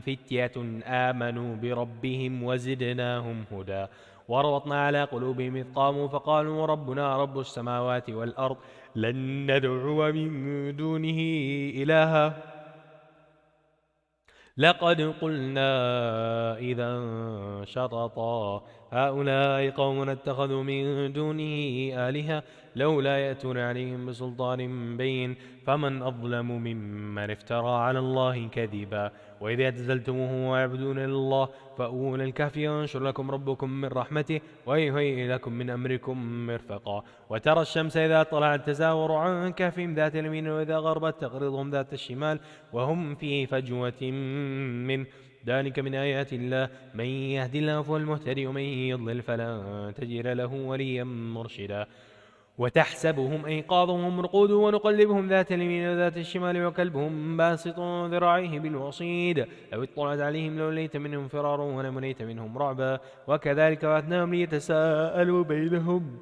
A: فتية آمنوا بربهم وزدناهم هدى وربطنا على قلوبهم إذ قاموا فقالوا ربنا رب السماوات والأرض لن ندعو من دونه إلها لقد قلنا إذا شططا هؤلاء قوم اتخذوا من دونه آلهة لولا يأتون عليهم بسلطان بين فمن أظلم ممن افترى على الله كذبا وإذا اعتزلتموه ويعبدون الله فأووا إلى الكهف ينشر لكم ربكم من رحمته ويهيئ لكم من أمركم مرفقا وترى الشمس إذا طلعت تزاور عن كهفهم ذات اليمين وإذا غربت تقرضهم ذات الشمال وهم في فجوة منه ذلك من آيات الله من يهد الله فهو المهتدي ومن يضلل فلا تجد له وليا مرشدا وتحسبهم أيقاظهم رقود ونقلبهم ذات اليمين وذات الشمال وكلبهم باسط ذراعيه بالوصيد لو اطلعت عليهم لوليت منهم فرارا ولمليت منهم رعبا وكذلك بعثناهم ليتساءلوا بينهم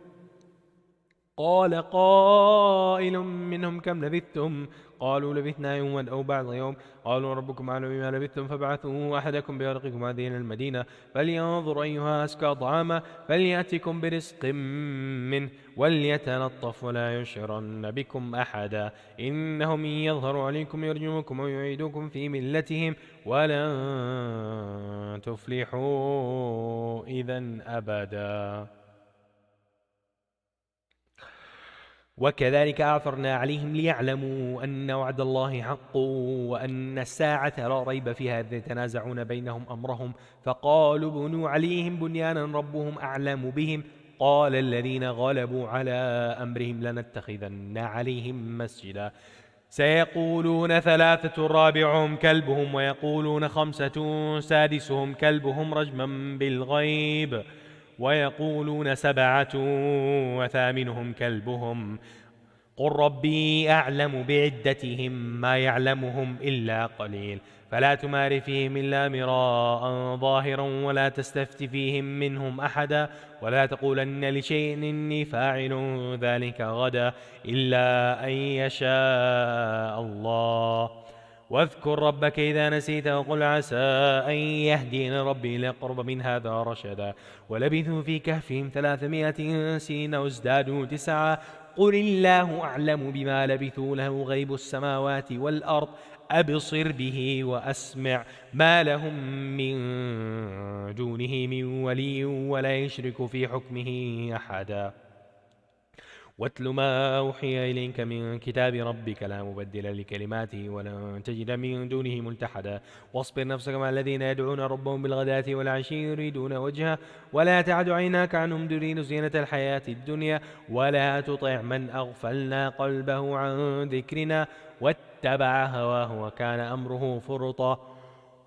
A: قال قائل منهم كم لبثتم قالوا لبثنا يوما أو بعض يوم قالوا ربكم أعلم بما لبثتم فابعثوا أحدكم بورقكم هذه إلى المدينة فلينظر أيها أزكى طعاما فليأتكم برزق منه وليتلطف ولا يشعرن بكم أحدا إنهم إن يظهروا عليكم يرجموكم ويعيدوكم في ملتهم ولن تفلحوا إذا أبدا وكذلك أعثرنا عليهم ليعلموا أن وعد الله حق وأن الساعة لا ريب فيها إذ يتنازعون بينهم أمرهم فقالوا بنوا عليهم بنيانا ربهم أعلم بهم قال الذين غلبوا على أمرهم لنتخذن عليهم مسجدا سيقولون ثلاثة رابعهم كلبهم ويقولون خمسة سادسهم كلبهم رجما بالغيب ويقولون سبعة وثامنهم كلبهم قل ربي أعلم بعدتهم ما يعلمهم إلا قليل فلا تمار فيهم إلا مراء ظاهرا ولا تستفت فيهم منهم أحدا ولا تقولن لشيء إني فاعل ذلك غدا إلا أن يشاء الله واذكر ربك إذا نسيت وقل عسى أن يهدينا ربي لأقرب من هذا رشدا ولبثوا في كهفهم 300 سنين وازدادوا 9 قل الله أعلم بما لبثوا له غيب السماوات والأرض أبصر به وأسمع ما لهم من دونه من ولي ولا يشرك في حكمه أحدا واتل ما أوحي إليك من كتاب ربك لا مبدل لكلماته ولن تجد من دونه ملتحدا واصبر نفسك مع الذين يدعون ربهم بالغداة والعشي يريدون وجهه ولا تعد عيناك عنهم تريد زينة الحياة الدنيا ولا تطع من أغفلنا قلبه عن ذكرنا واتبع هواه وكان أمره فرطا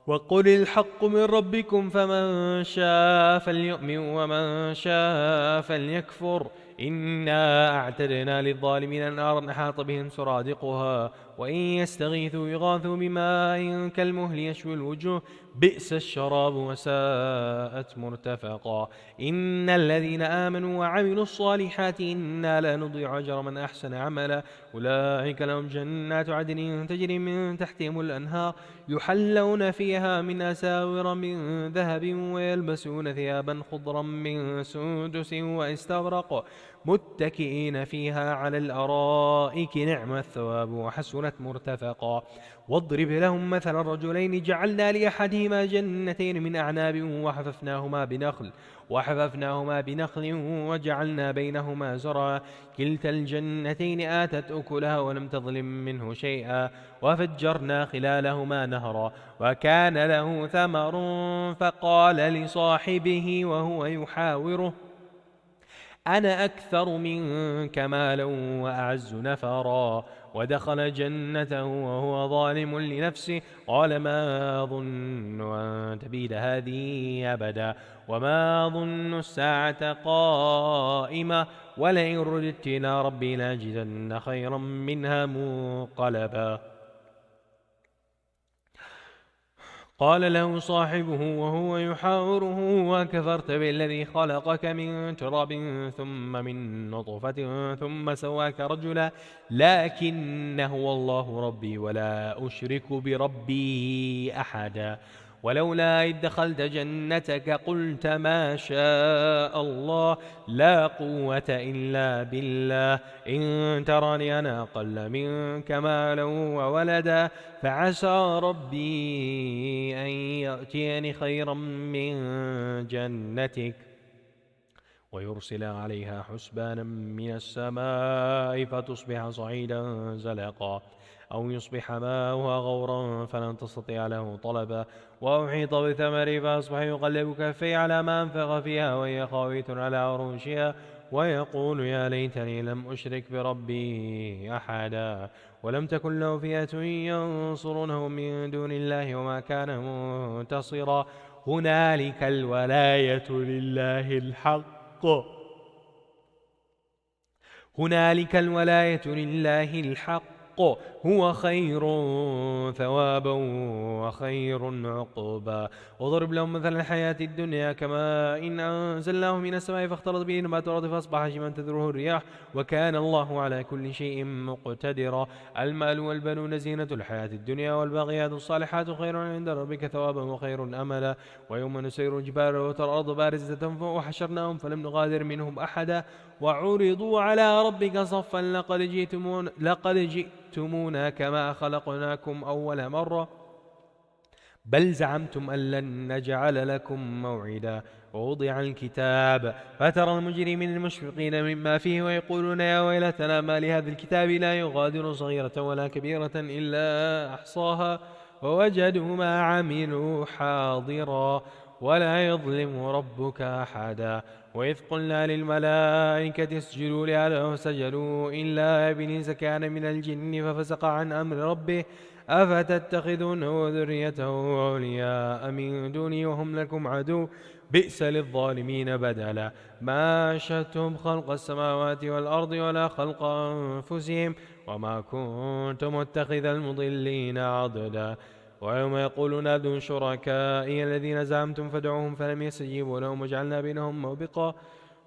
A: وقل الحق من ربكم فمن شاء فليؤمن ومن شاء فليكفر إنا أعتدنا للظالمين نارا أحاط بهم سرادقها وإن يستغيثوا يغاثوا بماء كالمهل يشوي الوجوه بئس الشراب وساءت مرتفقا إن الذين آمنوا وعملوا الصالحات إنا لا نضيع أجر من أحسن عملا أولئك لهم جنات عدن تجري من تحتهم الأنهار يحلون فيها من أساور من ذهب ويلبسون ثيابا خضرا من سندس واستبرق متكئين فيها على الأرائك نعم الثواب وحسنت مرتفقا واضرب لهم مثل الرجلين جعلنا لأحدهما جنتين من أعناب وحففناهما بنخل وجعلنا بينهما زرعا كلتا الجنتين آتت أكلها ولم تظلم منه شيئا وفجرنا خلالهما نهرا وكان له ثمر فقال لصاحبه وهو يحاوره أنا أكثر منك مالا وأعز نفرا ودخل جنته وهو ظالم لنفسه قال ما أظن أن تبيد هذه أبدا وما أظن الساعة قائمة ولئن رددت إلى ربي لأجدن خيرا منها منقلبا قال له صاحبه وهو يحاوره وكفرت بالذي خلقك من تراب ثم من نطفة ثم سواك رجلا لكن هو الله ربي ولا أشرك بربي أحدا ولولا إذ دخلت جنتك قلت ما شاء الله لا قوة إلا بالله إن تراني أنا أقل منك مالا وولدا فعسى ربي أن يأتيني خيرا من جنتك ويرسل عليها حسبانا من السماء فتصبح صعيدا زلقا أو يصبح ماؤها غورا فلن تستطيع له طلبا وأحيط بثمره فأصبح يقلب كفيه على ما أنفق فيها وهي خاوية على عروشها ويقول يا ليتني لم أشرك بربي أحدا ولم تكن له فئة ينصرونه من دون الله وما كان منتصرا هنالك الولاية لله الحق هو خير ثوابا وخير عقبا وضرب لهم مثل الحياة الدنيا كما إن أنزلناه من السماء فاختلط به نبات الأرض فأصبح هشيما تذروه الرياح وكان الله على كل شيء مقتدرا المال والبنون زينة الحياة الدنيا والباقيات الصالحات خير عند ربك ثوابا وخير أملا ويوم نسير الجبال وترى الأرض بارزة وحشرناهم فلم نغادر منهم أحدا وعرضوا على ربك صفا لقد جئتمونا كما خلقناكم أول مرة بل زعمتم أن لن نجعل لكم موعدا ووضع الكتاب فترى المجرمين المشفقين مما فيه ويقولون يا ويلتنا ما لهذا الكتاب لا يغادر صغيرة ولا كبيرة إلا أحصاها ووجدوا ما عملوا حاضرا ولا يظلم ربك أحدا وإذ قلنا للملائكة اسجدوا لآدم فسجدوا إلا إبليس كان من الجن ففسق عن أمر ربه أفتتخذونه وذريته أولياء من دوني وهم لكم عدو بئس للظالمين بدلا ما أشهدتهم خلق السماوات والأرض ولا خلق أنفسهم وما كنت متخذ المضلين عضدا ويوم يقول نادوا شركائي الذين زعمتم فادعوهم فلم يستجيبوا لهم وجعلنا بينهم موبقا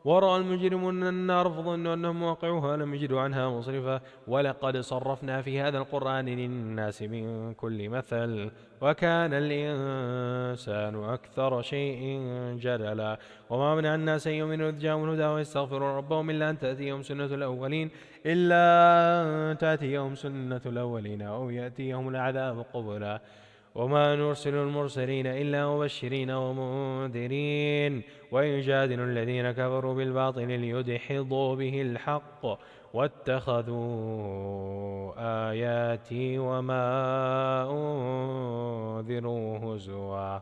A: ورأى المجرمون النار فظنوا أنهم واقعوها لم يجدوا عنها مصرفا ولقد صرفنا في هذا القرآن للناس من كل مثل وكان الإنسان أكثر شيء جدلا وما منع الناس أن يؤمنوا إذ جاءهم الهدى ويستغفروا ربهم إلا أن تأتيهم سنة الأولين أو يأتيهم العذاب قبلا وما نرسل المرسلين إلا مبشرين ومنذرين ويجادل الذين كفروا بالباطل ليدحضوا به الحق واتخذوا آياتي وما أنذروا هزوا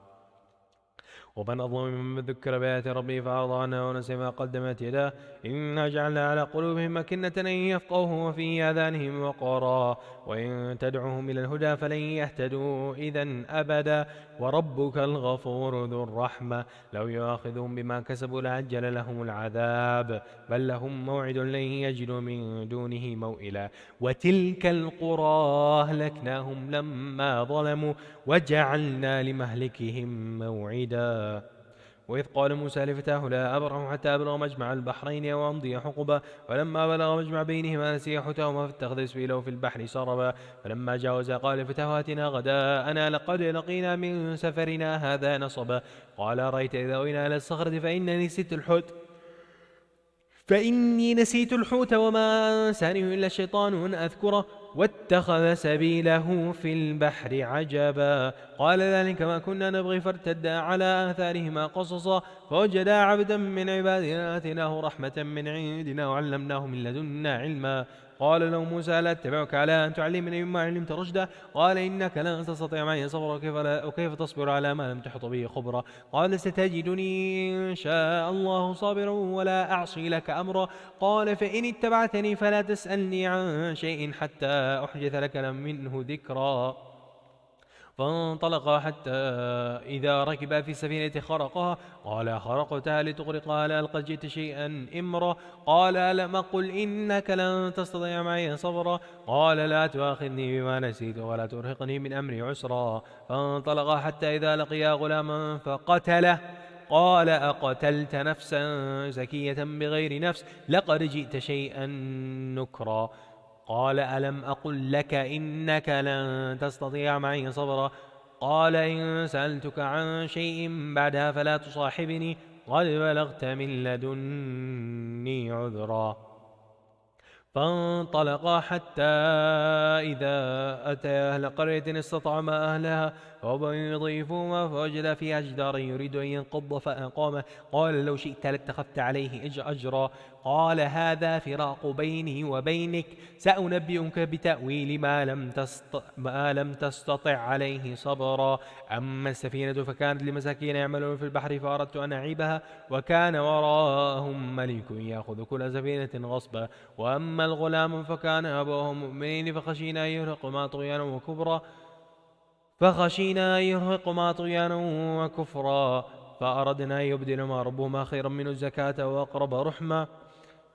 A: ومن أظلم ممن ذكر بآيات ربه فأعرض عنها ونسي ما قدمت يداه إنا جعلنا على قلوبهم أكنة أن يفقهوا وفي آذانهم وقرا وإن تدعوهم إلى الهدى فلن يهتدوا إذا أبدا وربك الغفور ذو الرحمة لو يؤاخذهم بما كسبوا لعجل لهم العذاب بل لهم موعد لن يجدوا من دونه موئلا وتلك القرى أهلكناهم لما ظلموا وجعلنا لمهلكهم موعدا وإذ قال موسى لفتاه لا أبرح حتى أبلغ مجمع البحرين أو أمضي حقبا فلما بلغ مجمع بينهما نسي حوتهما فاتخذ سبيله في البحر سربا فلما جاوزا قال لفتاه آتنا غداءنا لقد لقينا من سفرنا هذا نصبا قال أرأيت إذا أوينا إلى الصخرة فإني نسيت الحوت وما أنسانيه إلا الشيطان أن أذكره واتخذ سبيله في البحر عجبا قال ذلك ما كنا نبغي فارتدا على آثارهما قصصا فوجدا عبدا من عبادنا آتيناه رحمة من عندنا وعلمناه من لدنا علما قال له موسى لا أتبعك على أن تعلمني مما علمت رشدا قال إنك لن تستطيع معي صبرا وكيف تصبر على ما لم تحط به خبرا قال ستجدني إن شاء الله صابرا ولا أعصي لك أمرا قال فإن اتبعتني فلا تسألني عن شيء حتى أحدث لك منه ذكرا فانطلقا حتى إذا ركبا في السفينة خرقها قال خرقتها لتغرقها لا لقد جئت شيئا إمرا قال ألم أقل إنك لن تستطيع معي صبرا قال لا تؤاخذني بما نسيت ولا ترهقني من أمري عسرا فانطلقا حتى إذا لقيا غلاما فقتله قال أقتلت نفسا زكية بغير نفس لقد جئت شيئا نكرا قال ألم أقل لك إنك لن تستطيع معي صبرا قال إن سألتك عن شيء بعدها فلا تصاحبني قد بلغت من لدني عذرا فانطلقا حتى إذا أتيا أهل قرية استطعما أهلها فأبوا يضيفوهما فوجد فيها جدارا يريد أن ينقض فأقامه قال لو شئت لاتخذت عليه أجرا قال هذا فراق بيني وبينك سأنبئك بتأويل ما لم تستطع عليه صبرا أما السفينة فكانت لمساكين يعملون في البحر فأردت أن أعيبها وكان وراءهم ملك يأخذ كل سفينة غصبا وأما الغلام فكان أبوه مؤمنين فخشينا يرهقهما طغيانا وكفرا فأردنا يبدلهما ربهما خيرا منه زكاة وأقرب رحمة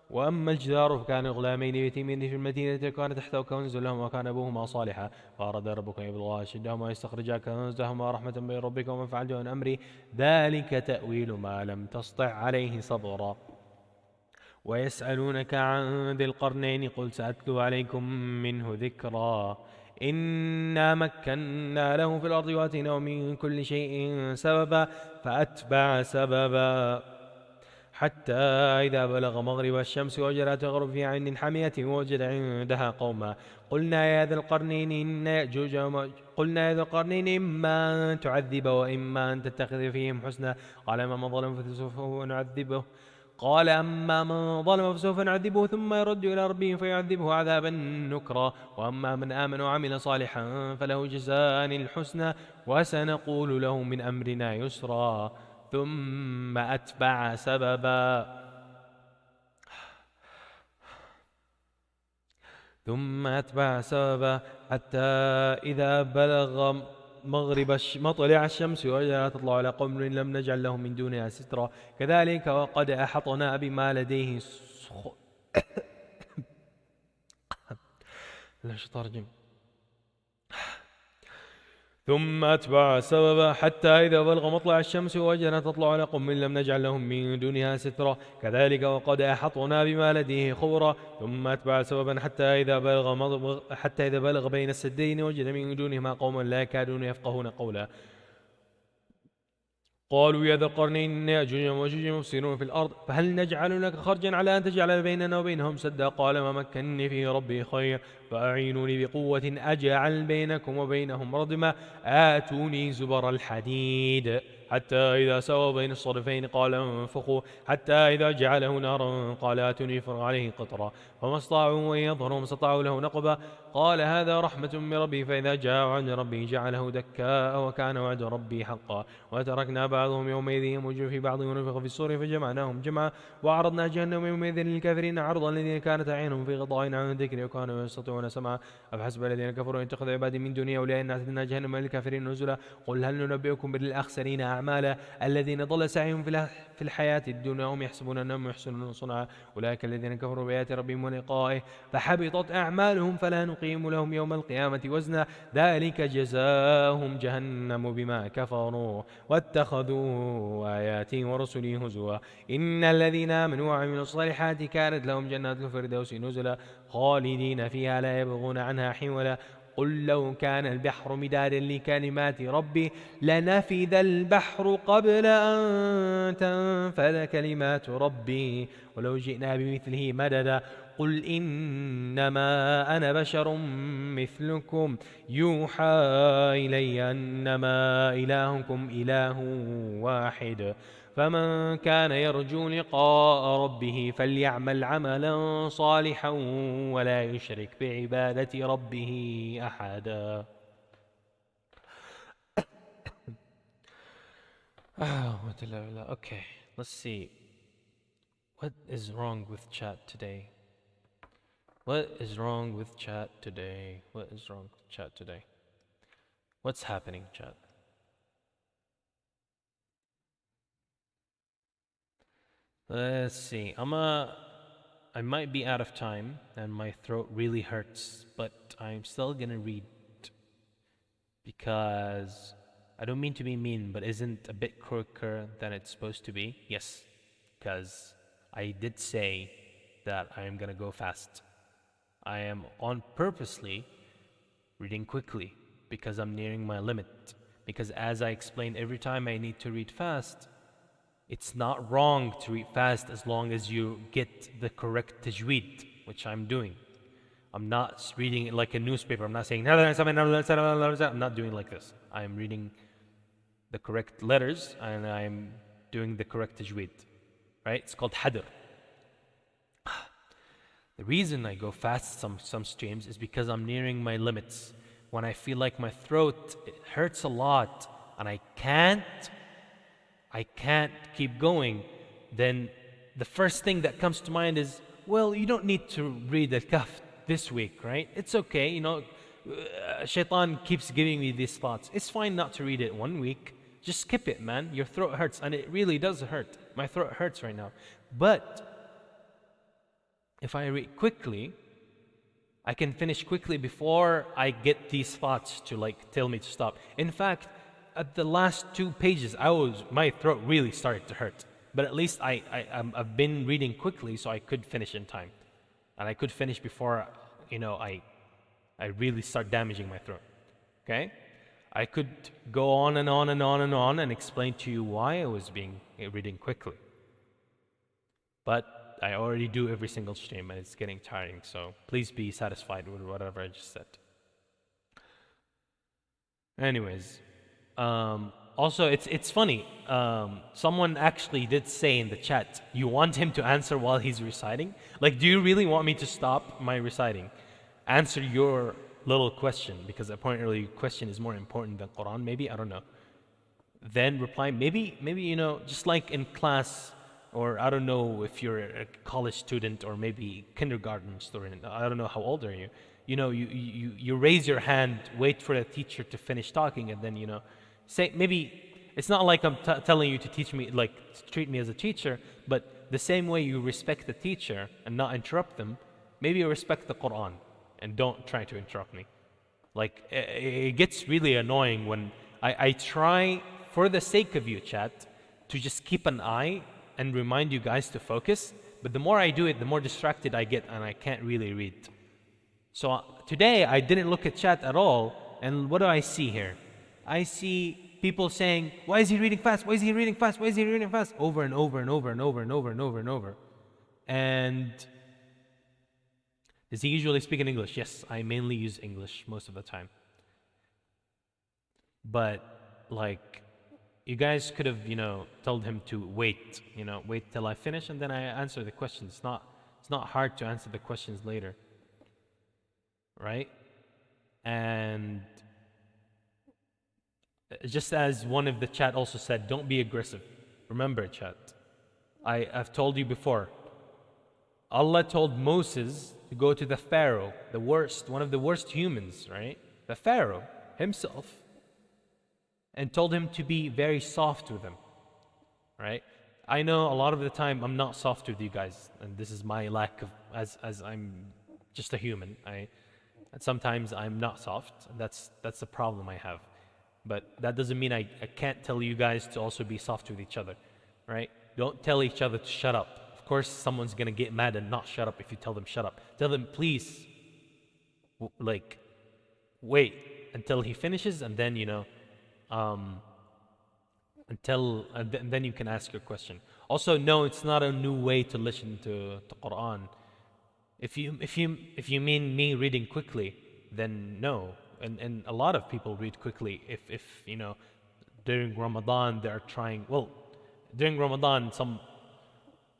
A: وأما الجدار فكان غلامين يتيمين في المدينة كان تحته كنز لهما وكان أبوهما صالحا فأراد ربك أن يبلغا أشدهما ويستخرجا كنزهما رحمة من ربك ومن فعل عن أمري ذلك تأويل ما لم تسطع عليه صبرا ويسألونك عن ذي القرنين قل سأتلو عليكم منه ذكرا إنا مكنا له في الأرض وآتيناه من كل شيء سببا فأتبع سببا حتى إذا بلغ مغرب الشمس وجدها تغرب في عين حمية ووجد عندها قوما قلنا يا ذا القرنين إما أن تعذب وإما أن تتخذ فيهم حسنا قال أما من ظلم فسوف نعذبه قال أما من ظلم فسوف نعذبه ثم يرد إلى ربه فيعذبه عذابا نكرا وأما من آمن وعمل صالحا فله جزاء الحسنى وسنقول له من أمرنا يسرا ثم أتبع سببا حتى إذا بلغ مطلع الشمس وجدها تطلع على قوم لم نجعل لهم من دونها سترا كذلك وقد أحطنا بما لديه ثم أتبع سببا حتى إذا بلغ مطلع الشمس وجدها تطلع على قوم لم نجعل لهم من دونها سترا كذلك وقد أحطنا بما لديه خبرا ثم أتبع سببا حتى إذا بلغ بين السدين وجد من دونهما قوما لا يكادون يفقهون قولا قالوا يا ذا القرنين إن يأجوج ومأجوج مفسدون في الأرض فهل نجعل لك خرجا على أن تجعل بيننا وبينهم سدا قال ما مكنني فيه ربي خير فأعينوني بقوة أجعل بينكم وبينهم ردما آتوني زبر الحديد حتى إذا سوى بين الصدفين قال انفخوا حتى إذا جعله نارا قال آتوني فرغ عليه قطرا فما استطاعوا أن يظهروا ما استطاعوا له نقبا قال هذا رحمة من ربي فإذا جاء وعد ربي جعله دكاء وكان وعد ربي حقا وتركنا بعضهم يومئذ يموج في بعض ونفخ في الصور فجمعناهم جمعا وعرضنا جهنم يومئذ للكافرين عرضا الذين كانت أعينهم في غطاء عن ذكري وكانوا يستطيعون سمعا أفحسب الذين كفروا أن اتخذوا عبادي من دوني أولياء إن أعتدنا جهنم للكافرين نزلا قل هل ننبئكم بالأخسرين أعمالا الذين ضل سعيهم في الحياة الدنيا هم يحسبون أنهم يحسنون صنعا أولئك الذين كفروا بآيات ربهم ولقائه فحبطت أعمالهم فلا نقيم لهم يوم القيامة وزنا ذلك جزاهم جهنم بما كفروا واتخذوا آياتي ورسلي هزوا إن الذين آمنوا وعملوا الصالحات كانت لهم جنات الفردوس نزلا خالدين فيها لا يبغون عنها حولا قل لو كان البحر مدادا لكلمات ربي لنفذ البحر قبل أن تنفذ كلمات ربي ولو جئنا بمثله مددا قل إنما أنا بشر مثلكم يوحى إلي أنما إلهكم إله واحد فمن كان يرجو لقاء ربه فليعمل عملا صالحا ولا يشرك بعبادة ربه أحدا. Okay, let's see. What is wrong with chat today? What is wrong with chat today? What is wrong with chat today? What's happening, chat? Let's see. I might be out of time and my throat really hurts, but I'm still gonna read because I don't mean to be mean, but isn't a bit quicker than it's supposed to be? Yes, because I did say that I am gonna go fast. I am on purposely reading quickly because I'm nearing my limit. Because as I explained, every time I need to read fast, it's not wrong to read fast as long as you get the correct tajweed, which I'm doing. I'm not reading it like a newspaper. I'm not saying, I'm not doing like this. I'm reading the correct letters and I'm doing the correct tajweed. Right? It's called hadr. The reason I go fast some streams is because I'm nearing my limits. When I feel like my throat it hurts a lot and I can't keep going, then the first thing that comes to mind is, well, you don't need to read Al-Kahf this week, right? It's okay, you know, Shaitan keeps giving me these thoughts. It's fine not to read it 1 week. Just skip it, man. Your throat hurts, and it really does hurt. My throat hurts right now. But if I read quickly, I can finish quickly before I get these thoughts to like tell me to stop. In fact, at the last 2 pages, my throat really started to hurt. But at least I've been reading quickly, so I could finish in time, and I could finish before, you know, I really start damaging my throat. Okay, I could go on and on and on and on and explain to you why I was reading quickly. But I already do every single stream, and it's getting tiring. So please be satisfied with whatever I just said. Anyways. Also, it's funny. Someone actually did say in the chat, you want him to answer while he's reciting? Like, do you really want me to stop my reciting? Answer your little question, because apparently your question is more important than Quran, maybe, I don't know. Then reply, maybe, you know, just like in class, or I don't know if you're a college student or maybe kindergarten student, I don't know how old are you. You know, you raise your hand, wait for the teacher to finish talking, and then, you know, say, maybe it's not like I'm telling you to teach me, like treat me as a teacher, but the same way you respect the teacher and not interrupt them, maybe you respect the Quran and don't try to interrupt me. Like, it gets really annoying when I try, for the sake of you, chat, to just keep an eye and remind you guys to focus. But the more I do it, the more distracted I get and I can't really read. So today I didn't look at chat at all. And what do I see here? I see people saying, why is he reading fast? Why is he reading fast? Why is he reading fast? Over and over and over and over and over and over and over. And does he usually speak in English? Yes, I mainly use English most of the time. But like, you guys could have, told him to wait, wait till I finish and then I answer the questions. It's not hard to answer the questions later. Right? And just as one of the chat also said, don't be aggressive. Remember, chat, I've told you before, Allah told Moses to go to the Pharaoh, the worst, one of the worst humans, right? The Pharaoh himself, and told him to be very soft with him, right? I know a lot of the time I'm not soft with you guys, and this is my lack of, as I'm just a human. And sometimes I'm not soft. That's the problem I have. But that doesn't mean I can't tell you guys to also be soft with each other, right? Don't tell each other to shut up. Of course, someone's gonna get mad and not shut up if you tell them shut up. Tell them, please, wait until he finishes, and then and then you can ask your question. Also, no, it's not a new way to listen to Quran. If you mean me reading quickly, then no. And a lot of people read quickly. If during Ramadan they're trying. Well, during Ramadan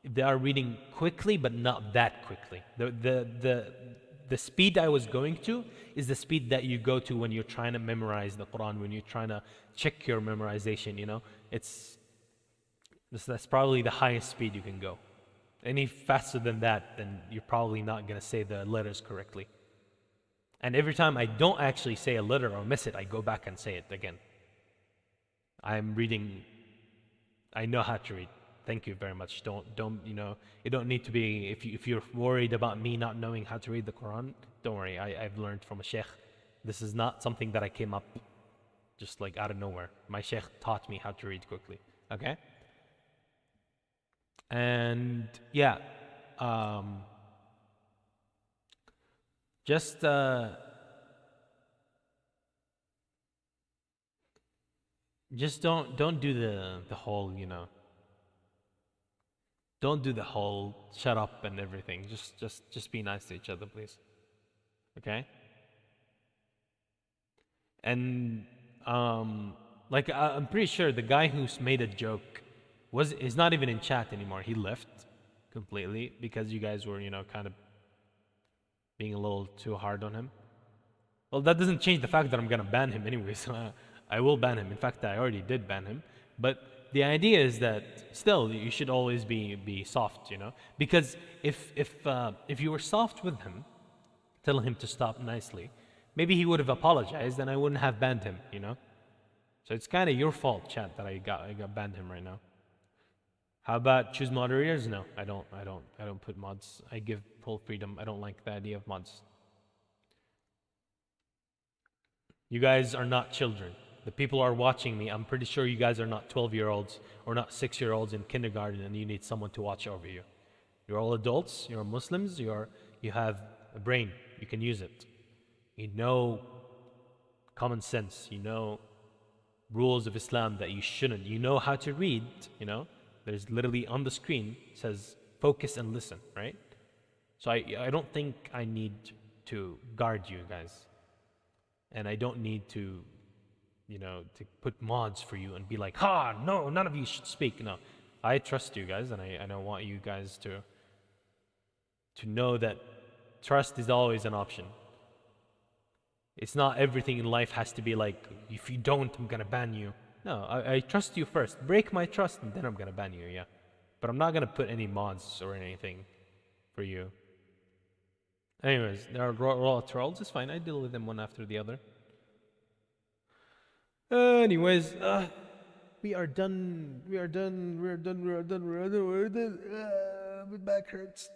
A: they are reading quickly, but not that quickly. The speed I was going to is the speed that you go to when you're trying to memorize the Quran, when you're trying to check your memorization. That's probably the highest speed you can go. Any faster than that, then you're probably not going to say the letters correctly. And every time I don't actually say a letter or miss it, I go back and say it again. I'm reading. I know how to read. Thank you very much. Don't you don't need to be, if you're worried about me not knowing how to read the Quran, don't worry. I've learned from a sheikh. This is not something that I came up just like out of nowhere. My sheikh taught me how to read quickly. Okay? And yeah, just don't do the whole, don't do the whole shut up and everything. Just be nice to each other, please. Okay? And I'm pretty sure the guy who's made a joke is not even in chat anymore. He left completely because you guys were, kind of being a little too hard on him. Well, that doesn't change the fact that I'm gonna ban him anyways. I will ban him. In fact, I already did ban him. But the idea is that still you should always be soft, because if you were soft with him, tell him to stop nicely, maybe he would have apologized and I wouldn't have banned him, So it's kind of your fault, chat, that I got banned him right now. How about choose moderators? No, I don't put mods. I give full freedom. I don't like the idea of mods. You guys are not children. The people are watching me. I'm pretty sure you guys are not 12-year-olds or not 6-year-olds in kindergarten and you need someone to watch over you. You're all adults. You're Muslims. You have a brain. You can use it. You know common sense. You know rules of Islam that you shouldn't. You know how to read, There's literally on the screen says focus and listen, right? So I don't think I need to guard you guys. And I don't need to to put mods for you and be like, no, none of you should speak. No, I trust you guys, and I want you guys to know that trust is always an option. It's not everything in life has to be like, if you don't, I'm gonna ban you. No, I trust you first. Break my trust, and then I'm gonna ban you, yeah. But I'm not gonna put any mods or anything for you. Anyways, there are raw trolls. It's fine. I deal with them one after the other. Anyways, we are done. My back hurts.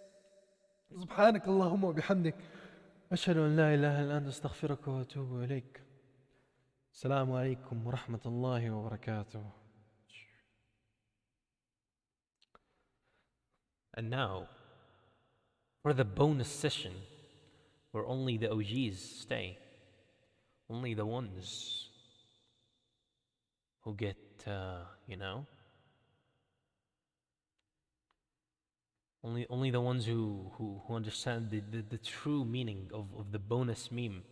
A: سبحانك اللهم وبحمدك أشهد أن لا إله إلا أنت أستغفرك وأتوب إليك. السلام عليكم ورحمة الله وبركاته. And now, for the bonus session, where only the OGs stay. Only the ones who get, only the ones who understand the true meaning of the bonus meme.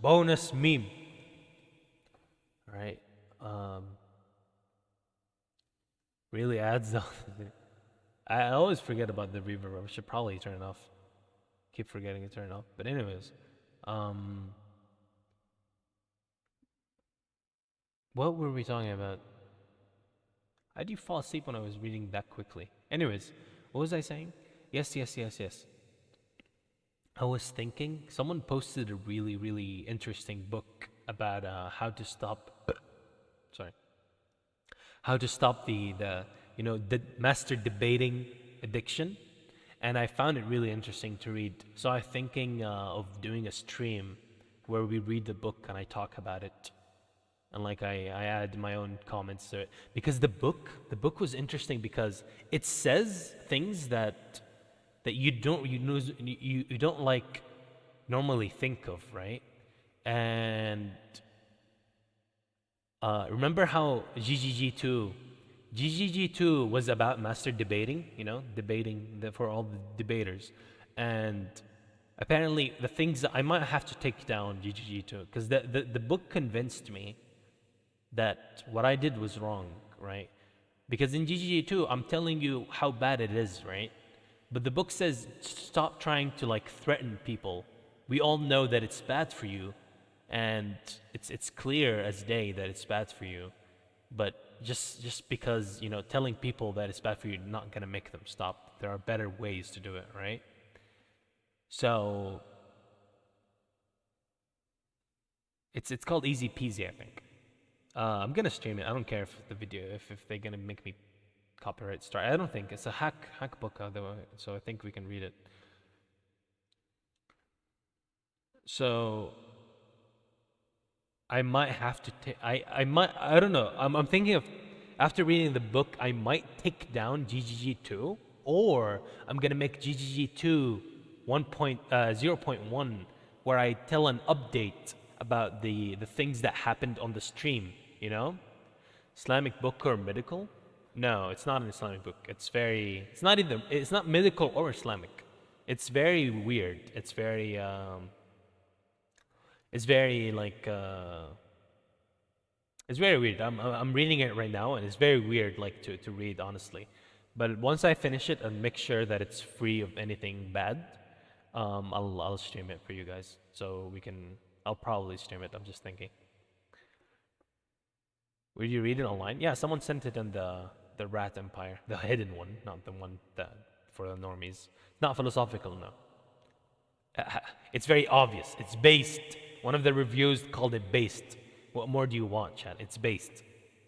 A: Bonus meme. Right? Really adds up. I always forget about the reverb. I should probably turn it off. Keep forgetting to turn it off. But anyways, what were we talking about? How do you fall asleep when I was reading that quickly? Anyways, what was I saying? Yes. I was thinking, someone posted a really, really interesting book about how to stop the master debating addiction, and I found it really interesting to read. So I'm thinking of doing a stream where we read the book and I talk about it, and like I add my own comments to it, because the book was interesting because it says things that you don't like normally think of, right? And remember how GGG2 was about master debating, debating for all the debaters. And apparently the things that I might have to take down GGG2, because the book convinced me that what I did was wrong, right? Because in GGG2, I'm telling you how bad it is, right? But the book says, stop trying to like threaten people. We all know that it's bad for you, and it's clear as day that it's bad for you. But just because, telling people that it's bad for you, not gonna make them stop. There are better ways to do it, right? So it's called Easy Peasy, I think. I'm gonna stream it. I don't care if the video, if they're gonna make me copyright strike. I don't think it's a hack book, though, so I think we can read it. So I might have to take. I don't know. I'm thinking of, after reading the book, I might take down GGG2, or I'm gonna make GGG2 0.1, where I tell an update about the things that happened on the stream. Islamic book or medical? No, it's not an Islamic book. It's not medical or Islamic. It's very weird. It's very weird. I'm reading it right now, and it's very weird, like to read, honestly. But once I finish it and make sure that it's free of anything bad, I'll stream it for you guys. So I'll probably stream it. I'm just thinking. Will you read it online? Yeah, someone sent it in the Rat Empire, the hidden one, not the one that for the normies. Not philosophical, no. It's very obvious. It's based. One of the reviews called it based. What more do you want, chat? It's based.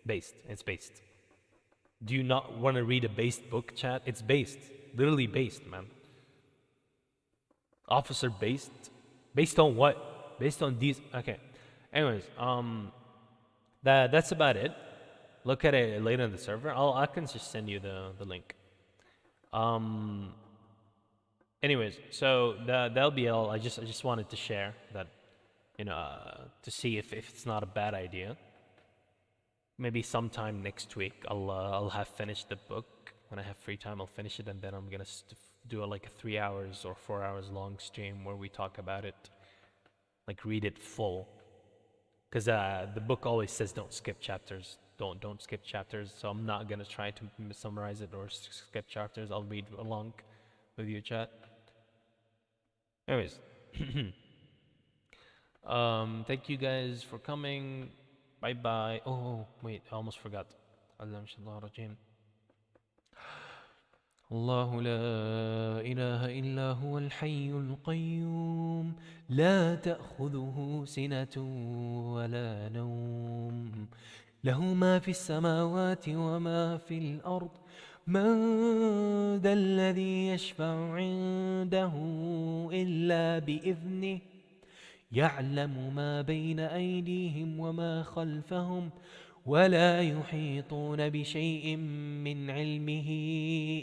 A: It's based. Do you not want to read a based book, chat? It's based. Literally based, man. Officer based? Based on what? Based on these. Okay. Anyways, that's about it. Look at it later in the server. I can just send you the link. Anyways, so that'll be all. I just wanted to share that, to see if it's not a bad idea. Maybe sometime next week I'll have finished the book. When I have free time, I'll finish it, and then I'm gonna do like a 3 hours or 4 hours long stream where we talk about it, like read it full. Because the book always says don't skip chapters. Don't skip chapters. So I'm not gonna try to summarize it or skip chapters. I'll read along with you, chat. Anyways, thank you guys for coming. Bye bye. Oh wait, I almost forgot. الله لا إله إلا هو الحي القيوم لا تأخذه سنة ولا نوم له ما في السماوات وما في الأرض من ذا الذي يشفع عنده إلا بإذنه يعلم ما بين أيديهم وما خلفهم ولا يحيطون بشيء من علمه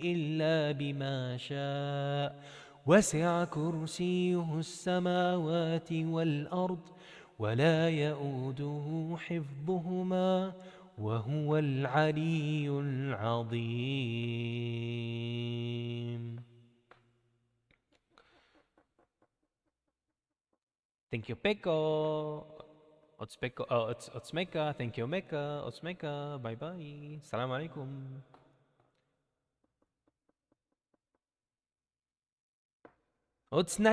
A: إلا بما شاء وسع كرسيه السماوات والأرض ولا يؤوده حفظهما وهو العلي العظيم. Thank you, Peko. Otspeko, Otsmeka. Thank you, Meka. Otsmeka. Bye bye. Salam alaikum. Otsna.